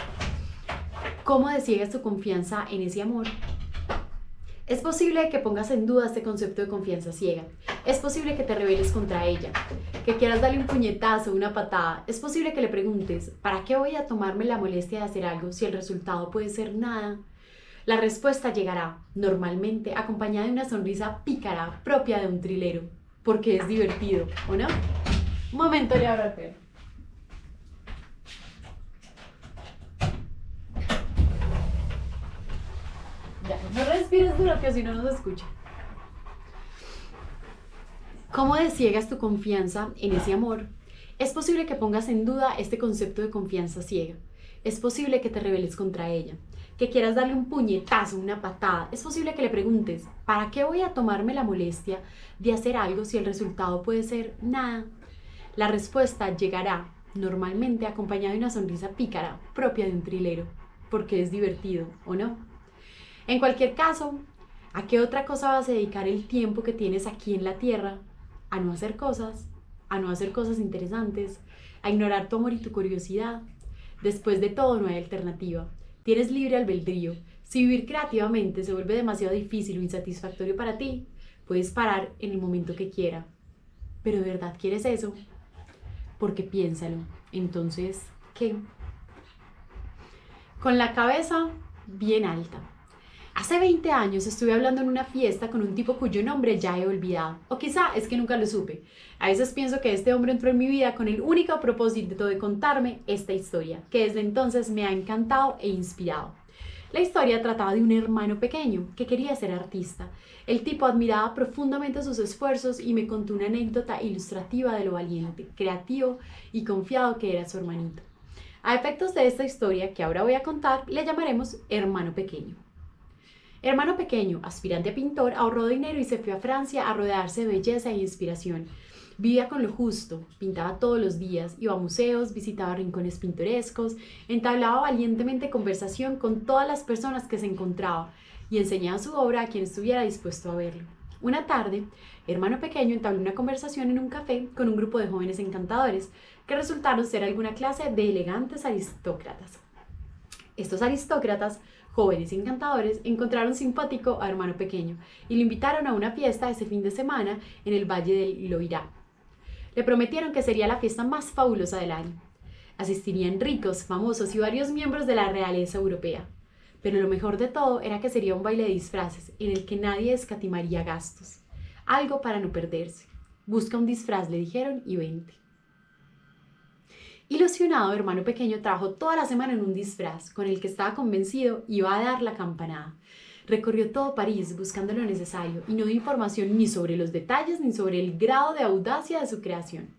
¿Cómo desciegas tu confianza en ese amor? Es posible que pongas en duda este concepto de confianza ciega. Es posible que te rebeles contra ella, que quieras darle un puñetazo, una patada. Es posible que le preguntes, ¿para qué voy a tomarme la molestia de hacer algo si el resultado puede ser nada? La respuesta llegará, normalmente, acompañada de una sonrisa pícara propia de un trilero, porque es divertido, ¿o no? Un momento, le abro el pelo. Ya, no respires duro que si no nos escucha. ¿Cómo desciegas tu confianza en ese amor? Es posible que pongas en duda este concepto de confianza ciega. Es posible que te rebeles contra ella, que quieras darle un puñetazo, una patada. Es posible que le preguntes, ¿para qué voy a tomarme la molestia de hacer algo si el resultado puede ser nada? La respuesta llegará, normalmente acompañada de una sonrisa pícara propia de un trilero, porque es divertido, ¿o no? En cualquier caso, ¿a qué otra cosa vas a dedicar el tiempo que tienes aquí en la tierra? A no hacer cosas interesantes, a ignorar tu amor y tu curiosidad. Después de todo, no hay alternativa. Tienes libre albedrío. Si vivir creativamente se vuelve demasiado difícil o insatisfactorio para ti, puedes parar en el momento que quiera. ¿Pero de verdad quieres eso? porque piénsalo. Entonces, ¿qué? Con la cabeza bien alta. Hace 20 años estuve hablando en una fiesta con un tipo cuyo nombre ya he olvidado, o quizá es que nunca lo supe. A veces pienso que este hombre entró en mi vida con el único propósito de contarme esta historia, que desde entonces me ha encantado e inspirado. La historia trataba de un hermano pequeño que quería ser artista. El tipo admiraba profundamente sus esfuerzos y me contó una anécdota ilustrativa de lo valiente, creativo y confiado que era su hermanito. A efectos de esta historia que ahora voy a contar, le llamaremos Hermano Pequeño. Hermano Pequeño, aspirante a pintor, ahorró dinero y se fue a Francia a rodearse de belleza e inspiración. Vivía con lo justo, pintaba todos los días, iba a museos, visitaba rincones pintorescos, entablaba valientemente conversación con todas las personas que se encontraba y enseñaba su obra a quien estuviera dispuesto a verlo. Una tarde, Hermano Pequeño entabló una conversación en un café con un grupo de jóvenes encantadores que resultaron ser alguna clase de elegantes aristócratas. Estos aristócratas, jóvenes y encantadores, encontraron simpático a Hermano Pequeño y lo invitaron a una fiesta ese fin de semana en el Valle del Loira. Le prometieron que sería la fiesta más fabulosa del año. Asistirían ricos, famosos y varios miembros de la realeza europea. Pero lo mejor de todo era que sería un baile de disfraces en el que nadie escatimaría gastos. Algo para no perderse. Busca un disfraz, le dijeron, y vente. Ilusionado, Hermano Pequeño trabajó toda la semana en un disfraz con el que estaba convencido iba a dar la campanada. Recorrió todo París buscando lo necesario y no dio información ni sobre los detalles ni sobre el grado de audacia de su creación.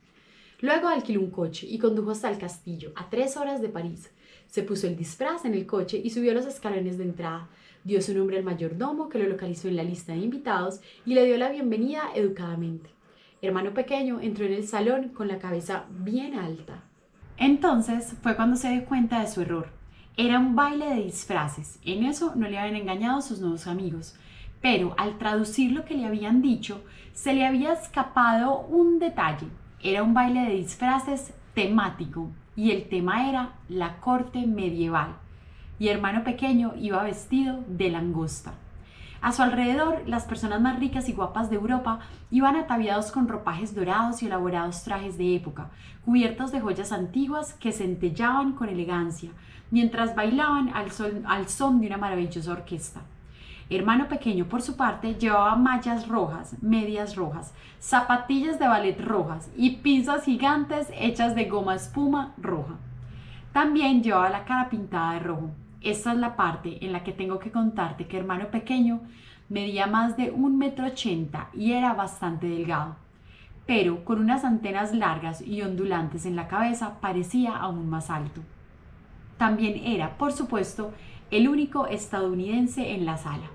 Luego alquiló un coche y condujo hasta el castillo, a 3 horas de París. Se puso el disfraz en el coche y subió los escalones de entrada. Dio su nombre al mayordomo, que lo localizó en la lista de invitados, y le dio la bienvenida educadamente. Hermano Pequeño entró en el salón con la cabeza bien alta. Entonces fue cuando se dio cuenta de su error. Era un baile de disfraces. En eso no le habían engañado sus nuevos amigos. Pero al traducir lo que le habían dicho, se le había escapado un detalle. Era un baile de disfraces temático y el tema era la corte medieval. Y Hermano Pequeño iba vestido de langosta. A su alrededor, las personas más ricas y guapas de Europa iban ataviados con ropajes dorados y elaborados trajes de época, cubiertos de joyas antiguas que centellaban con elegancia, mientras bailaban al son de una maravillosa orquesta. Hermano Pequeño, por su parte, llevaba mallas rojas, medias rojas, zapatillas de ballet rojas y pinzas gigantes hechas de goma espuma roja. También llevaba la cara pintada de rojo. Esta es la parte en la que tengo que contarte que Hermano Pequeño medía más de 1,80 m y era bastante delgado, pero con unas antenas largas y ondulantes en la cabeza parecía aún más alto. También era, por supuesto, el único estadounidense en la sala.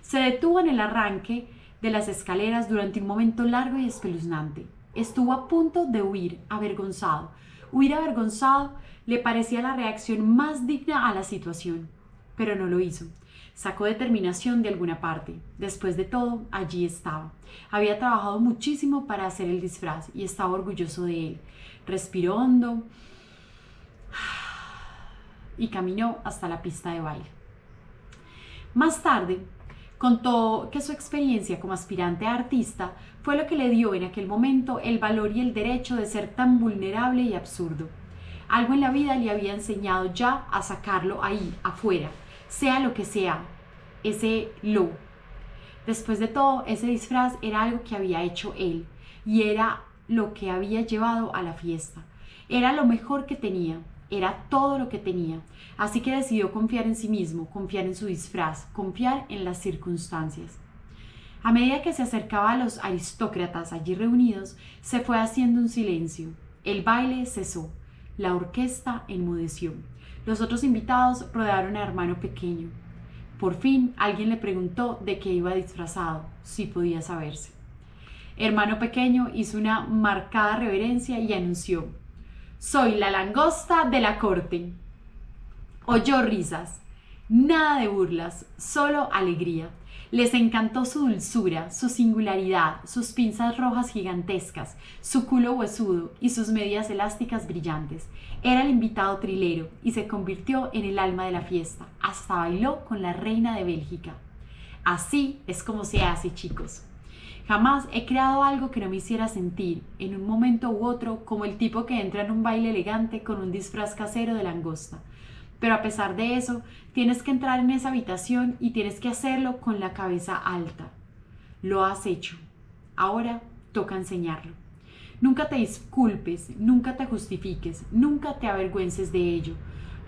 Se detuvo en el arranque de las escaleras durante un momento largo y espeluznante. Estuvo a punto de huir avergonzado. Huir avergonzado le parecía la reacción más digna a la situación, pero no lo hizo. Sacó determinación de alguna parte. Después de todo, allí estaba. Había trabajado muchísimo para hacer el disfraz y estaba orgulloso de él. Respiró hondo y caminó hasta la pista de baile. Más tarde, contó que su experiencia como aspirante a artista fue lo que le dio en aquel momento el valor y el derecho de ser tan vulnerable y absurdo. Algo en la vida le había enseñado ya a sacarlo ahí, afuera, sea lo que sea, ese lo. Después de todo, ese disfraz era algo que había hecho él y era lo que había llevado a la fiesta. Era lo mejor que tenía, era todo lo que tenía. Así que decidió confiar en sí mismo, confiar en su disfraz, confiar en las circunstancias. A medida que se acercaba a los aristócratas allí reunidos, se fue haciendo un silencio. El baile cesó. La orquesta enmudeció. Los otros invitados rodearon a Hermano Pequeño. Por fin alguien le preguntó de qué iba disfrazado, si podía saberse. Hermano Pequeño hizo una marcada reverencia y anunció: «Soy la langosta de la corte». Oyó risas, nada de burlas, solo alegría. Les encantó su dulzura, su singularidad, sus pinzas rojas gigantescas, su culo huesudo y sus medias elásticas brillantes. Era el invitado trilero y se convirtió en el alma de la fiesta. Hasta bailó con la reina de Bélgica. Así es como se hace, chicos. Jamás he creado algo que no me hiciera sentir, en un momento u otro, como el tipo que entra en un baile elegante con un disfraz casero de langosta. Pero a pesar de eso, tienes que entrar en esa habitación y tienes que hacerlo con la cabeza alta. Lo has hecho. Ahora toca enseñarlo. Nunca te disculpes, nunca te justifiques, nunca te avergüences de ello.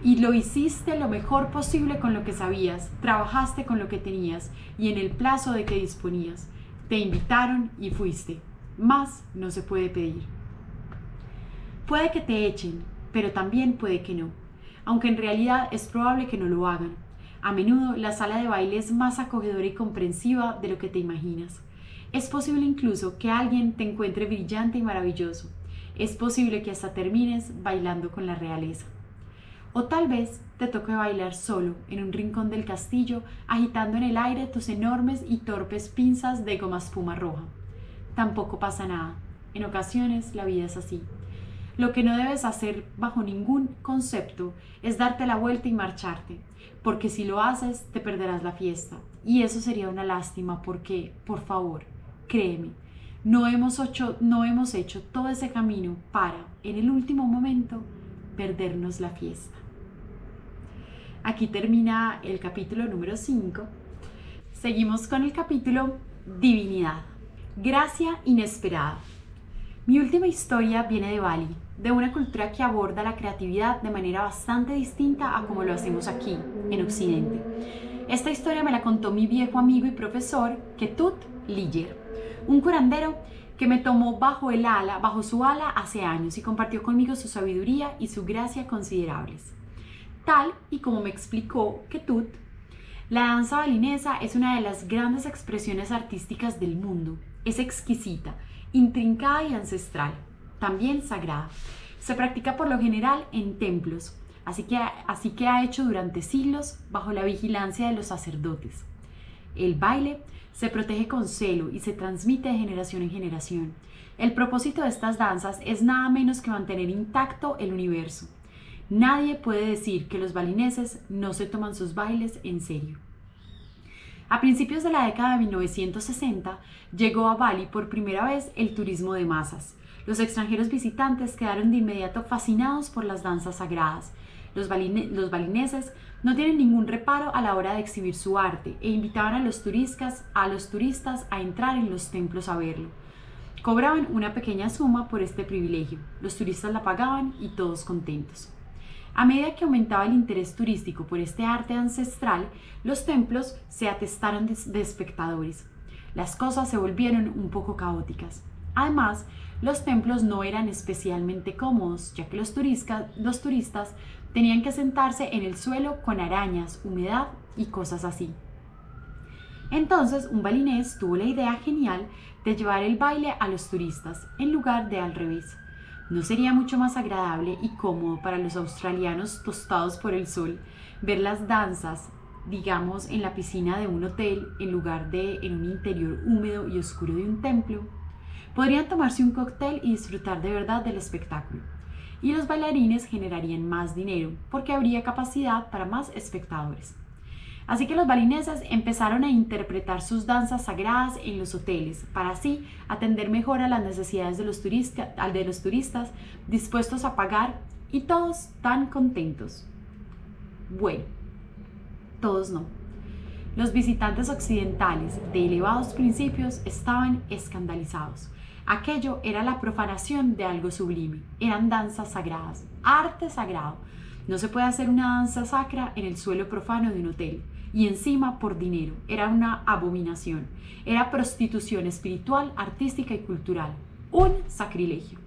Y lo hiciste lo mejor posible con lo que sabías, trabajaste con lo que tenías y en el plazo de que disponías. Te invitaron y fuiste. Más no se puede pedir. Puede que te echen, pero también puede que no. Aunque en realidad es probable que no lo hagan. A menudo la sala de baile es más acogedora y comprensiva de lo que te imaginas. Es posible incluso que alguien te encuentre brillante y maravilloso. Es posible que hasta termines bailando con la realeza. O tal vez te toque bailar solo en un rincón del castillo, agitando en el aire tus enormes y torpes pinzas de goma espuma roja. Tampoco pasa nada. En ocasiones la vida es así. Lo que no debes hacer bajo ningún concepto es darte la vuelta y marcharte, porque si lo haces te perderás la fiesta. Y eso sería una lástima porque, por favor, créeme, no hemos hecho todo ese camino para, en el último momento, perdernos la fiesta. Aquí termina el capítulo número 5. Seguimos con el capítulo Divinidad. Gracia inesperada. Mi última historia viene de Bali, de una cultura que aborda la creatividad de manera bastante distinta a como lo hacemos aquí, en Occidente. Esta historia me la contó mi viejo amigo y profesor, Ketut Liyer, un curandero que me tomó bajo su ala hace años y compartió conmigo su sabiduría y su gracia considerables. Tal y como me explicó Ketut, la danza balinesa es una de las grandes expresiones artísticas del mundo. Es exquisita, intrincada y ancestral, también sagrada. Se practica por lo general en templos, así que ha hecho durante siglos bajo la vigilancia de los sacerdotes. El baile se protege con celo y se transmite de generación en generación. El propósito de estas danzas es nada menos que mantener intacto el universo. Nadie puede decir que los balineses no se toman sus bailes en serio. A principios de la década de 1960 llegó a Bali por primera vez el turismo de masas. Los extranjeros visitantes quedaron de inmediato fascinados por las danzas sagradas. Los balineses no tienen ningún reparo a la hora de exhibir su arte e invitaban a los turistas a entrar en los templos a verlo. Cobraban una pequeña suma por este privilegio. Los turistas la pagaban y todos contentos. A medida que aumentaba el interés turístico por este arte ancestral, los templos se atestaron de espectadores. Las cosas se volvieron un poco caóticas. Además, los templos no eran especialmente cómodos, ya que los turistas tenían que sentarse en el suelo con arañas, humedad y cosas así. Entonces, un balinés tuvo la idea genial de llevar el baile a los turistas, en lugar de al revés. ¿No sería mucho más agradable y cómodo para los australianos tostados por el sol ver las danzas, digamos, en la piscina de un hotel en lugar de en un interior húmedo y oscuro de un templo? Podrían tomarse un cóctel y disfrutar de verdad del espectáculo. Y los bailarines generarían más dinero porque habría capacidad para más espectadores. Así que los balineses empezaron a interpretar sus danzas sagradas en los hoteles para así atender mejor a las necesidades de los turistas dispuestos a pagar y todos tan contentos. Bueno, todos no. Los visitantes occidentales de elevados principios estaban escandalizados. Aquello era la profanación de algo sublime. Eran danzas sagradas, arte sagrado. No se puede hacer una danza sacra en el suelo profano de un hotel. Y encima por dinero. Era una abominación. Era prostitución espiritual, artística y cultural. Un sacrilegio.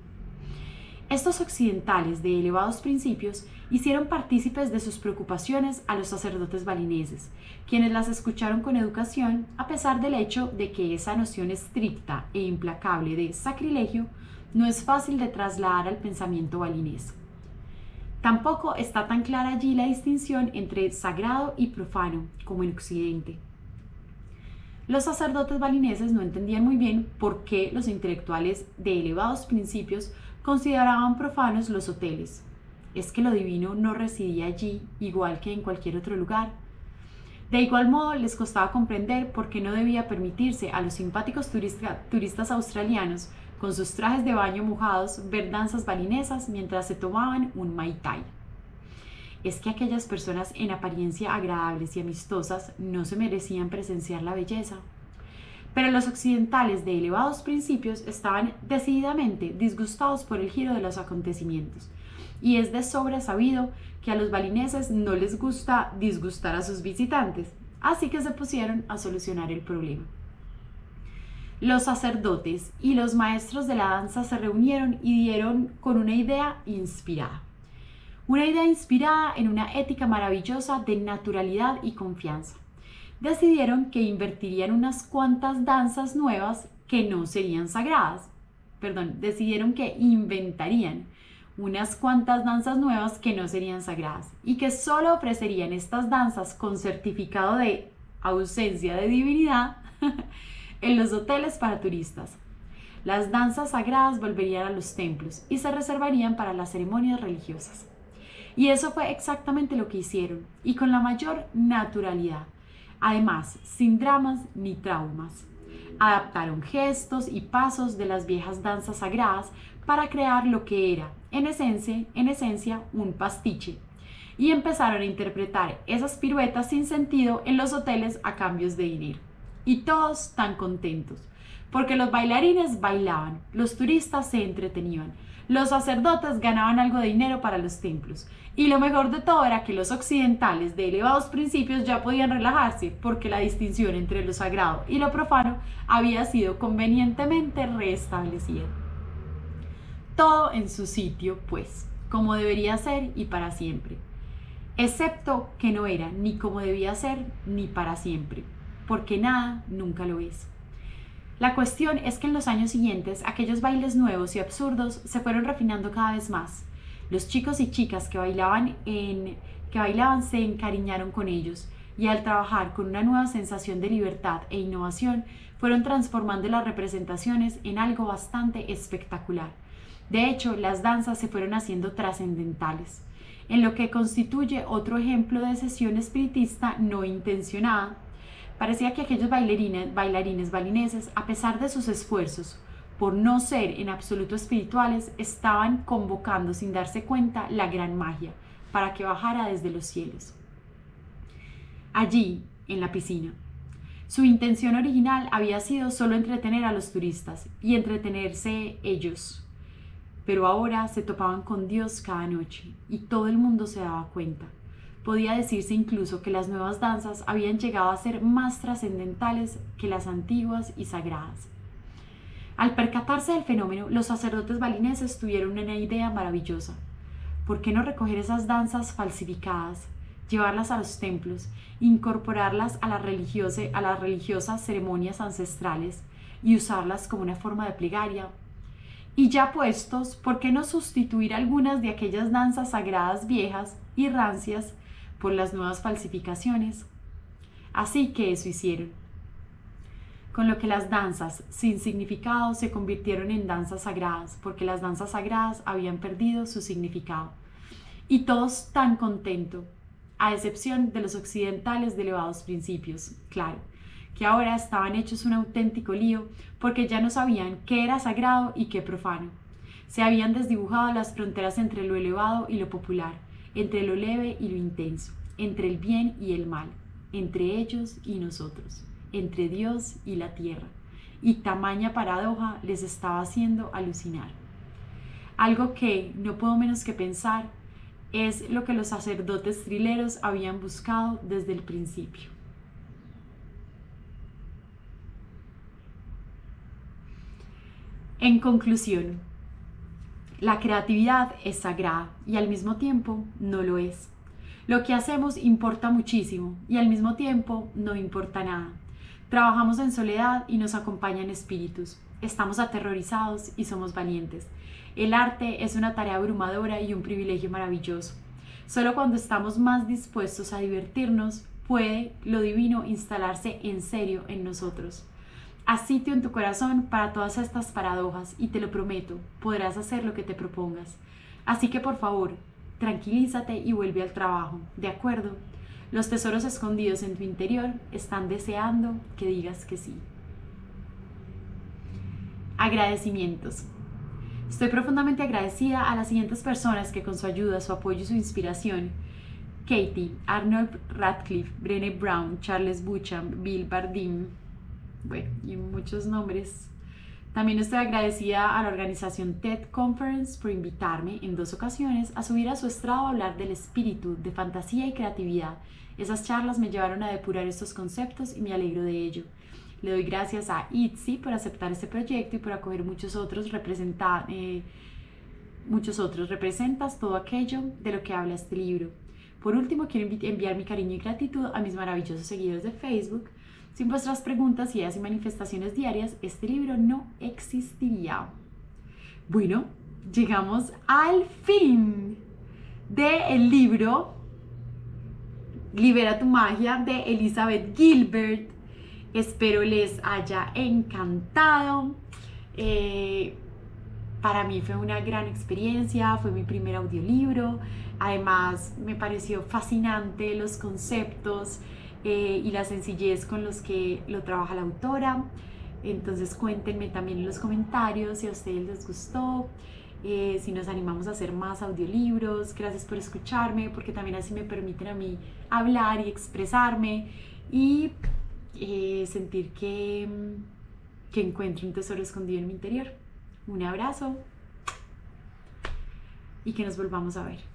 Estos occidentales de elevados principios hicieron partícipes de sus preocupaciones a los sacerdotes balineses, quienes las escucharon con educación a pesar del hecho de que esa noción estricta e implacable de sacrilegio no es fácil de trasladar al pensamiento balinés. Tampoco está tan clara allí la distinción entre sagrado y profano, como en Occidente. Los sacerdotes balineses no entendían muy bien por qué los intelectuales de elevados principios consideraban profanos los hoteles. ¿Es que lo divino no residía allí igual que en cualquier otro lugar? De igual modo, les costaba comprender por qué no debía permitirse a los simpáticos turistas australianos, con sus trajes de baño mojados, ver danzas balinesas mientras se tomaban un Mai Tai. Es que aquellas personas en apariencia agradables y amistosas no se merecían presenciar la belleza. Pero los occidentales de elevados principios estaban decididamente disgustados por el giro de los acontecimientos, y es de sobra sabido que a los balineses no les gusta disgustar a sus visitantes, así que se pusieron a solucionar el problema. Los sacerdotes y los maestros de la danza se reunieron y dieron con una idea inspirada. Una idea inspirada en una ética maravillosa de naturalidad y confianza. Decidieron que invertirían unas cuantas danzas nuevas que no serían sagradas. Decidieron que inventarían unas cuantas danzas nuevas que no serían sagradas y que solo ofrecerían estas danzas con certificado de ausencia de divinidad en los hoteles para turistas. Las danzas sagradas volverían a los templos y se reservarían para las ceremonias religiosas. Y eso fue exactamente lo que hicieron, y con la mayor naturalidad. Además, sin dramas ni traumas. Adaptaron gestos y pasos de las viejas danzas sagradas para crear lo que era, en esencia, un pastiche. Y empezaron a interpretar esas piruetas sin sentido en los hoteles a cambios de dinero. Y todos tan contentos, porque los bailarines bailaban, los turistas se entretenían, los sacerdotes ganaban algo de dinero para los templos. Y lo mejor de todo era que los occidentales de elevados principios ya podían relajarse, porque la distinción entre lo sagrado y lo profano había sido convenientemente restablecida. Todo en su sitio, pues, como debería ser y para siempre. Excepto que no era ni como debía ser ni para siempre, porque nada nunca lo es. La cuestión es que en los años siguientes aquellos bailes nuevos y absurdos se fueron refinando cada vez más. Los chicos y chicas que bailaban se encariñaron con ellos, y al trabajar con una nueva sensación de libertad e innovación fueron transformando las representaciones en algo bastante espectacular. De hecho, las danzas se fueron haciendo trascendentales, en lo que constituye otro ejemplo de sesión espiritista no intencionada. Parecía que aquellos bailarines balineses, a pesar de sus esfuerzos por no ser en absoluto espirituales, estaban convocando sin darse cuenta la gran magia para que bajara desde los cielos. Allí, en la piscina, su intención original había sido solo entretener a los turistas y entretenerse ellos. Pero ahora se topaban con Dios cada noche y todo el mundo se daba cuenta. Podía decirse incluso que las nuevas danzas habían llegado a ser más trascendentales que las antiguas y sagradas. Al percatarse del fenómeno, los sacerdotes balineses tuvieron una idea maravillosa. ¿Por qué no recoger esas danzas falsificadas, llevarlas a los templos, incorporarlas a las religiosas ceremonias ancestrales y usarlas como una forma de plegaria? Y ya puestos, ¿por qué no sustituir algunas de aquellas danzas sagradas viejas y rancias por las nuevas falsificaciones? Así que eso hicieron. Con lo que las danzas sin significado se convirtieron en danzas sagradas, porque las danzas sagradas habían perdido su significado. Y todos tan contentos, a excepción de los occidentales de elevados principios, claro, que ahora estaban hechos un auténtico lío, porque ya no sabían qué era sagrado y qué profano. Se habían desdibujado las fronteras entre lo elevado y lo popular, entre lo leve y lo intenso, entre el bien y el mal, entre ellos y nosotros, entre Dios y la tierra, y tamaña paradoja les estaba haciendo alucinar. Algo que no puedo menos que pensar es lo que los sacerdotes trileros habían buscado desde el principio. En conclusión, la creatividad es sagrada y al mismo tiempo no lo es. Lo que hacemos importa muchísimo y al mismo tiempo no importa nada. Trabajamos en soledad y nos acompañan espíritus. Estamos aterrorizados y somos valientes. El arte es una tarea abrumadora y un privilegio maravilloso. Solo cuando estamos más dispuestos a divertirnos, puede lo divino instalarse en serio en nosotros. Haz sitio en tu corazón para todas estas paradojas y te lo prometo, podrás hacer lo que te propongas. Así que por favor, tranquilízate y vuelve al trabajo, ¿de acuerdo? Los tesoros escondidos en tu interior están deseando que digas que sí. Agradecimientos. Estoy profundamente agradecida a las siguientes personas que con su ayuda, su apoyo y su inspiración: Katie, Arnold Radcliffe, Brené Brown, Charles Buchan, Bill Bardeen, bueno, y muchos nombres. También estoy agradecida a la organización TED Conference por invitarme en 2 ocasiones a subir a su estrado a hablar del espíritu, de fantasía y creatividad. Esas charlas me llevaron a depurar estos conceptos y me alegro de ello. Le doy gracias a ITZY por aceptar este proyecto y por acoger muchos otros. Representas todo aquello de lo que habla este libro. Por último, quiero enviar mi cariño y gratitud a mis maravillosos seguidores de Facebook. Sin vuestras preguntas, ideas y manifestaciones diarias, este libro no existiría. Bueno, llegamos al fin del libro Libera tu magia de Elizabeth Gilbert. Espero les haya encantado. Para mí fue una gran experiencia, fue mi primer audiolibro. Además, me pareció fascinante los conceptos y la sencillez con los que lo trabaja la autora. Entonces cuéntenme también en los comentarios si a ustedes les gustó, si nos animamos a hacer más audiolibros. Gracias por escucharme, porque también así me permiten a mí hablar y expresarme y sentir que encuentro un tesoro escondido en mi interior. Un abrazo y que nos volvamos a ver.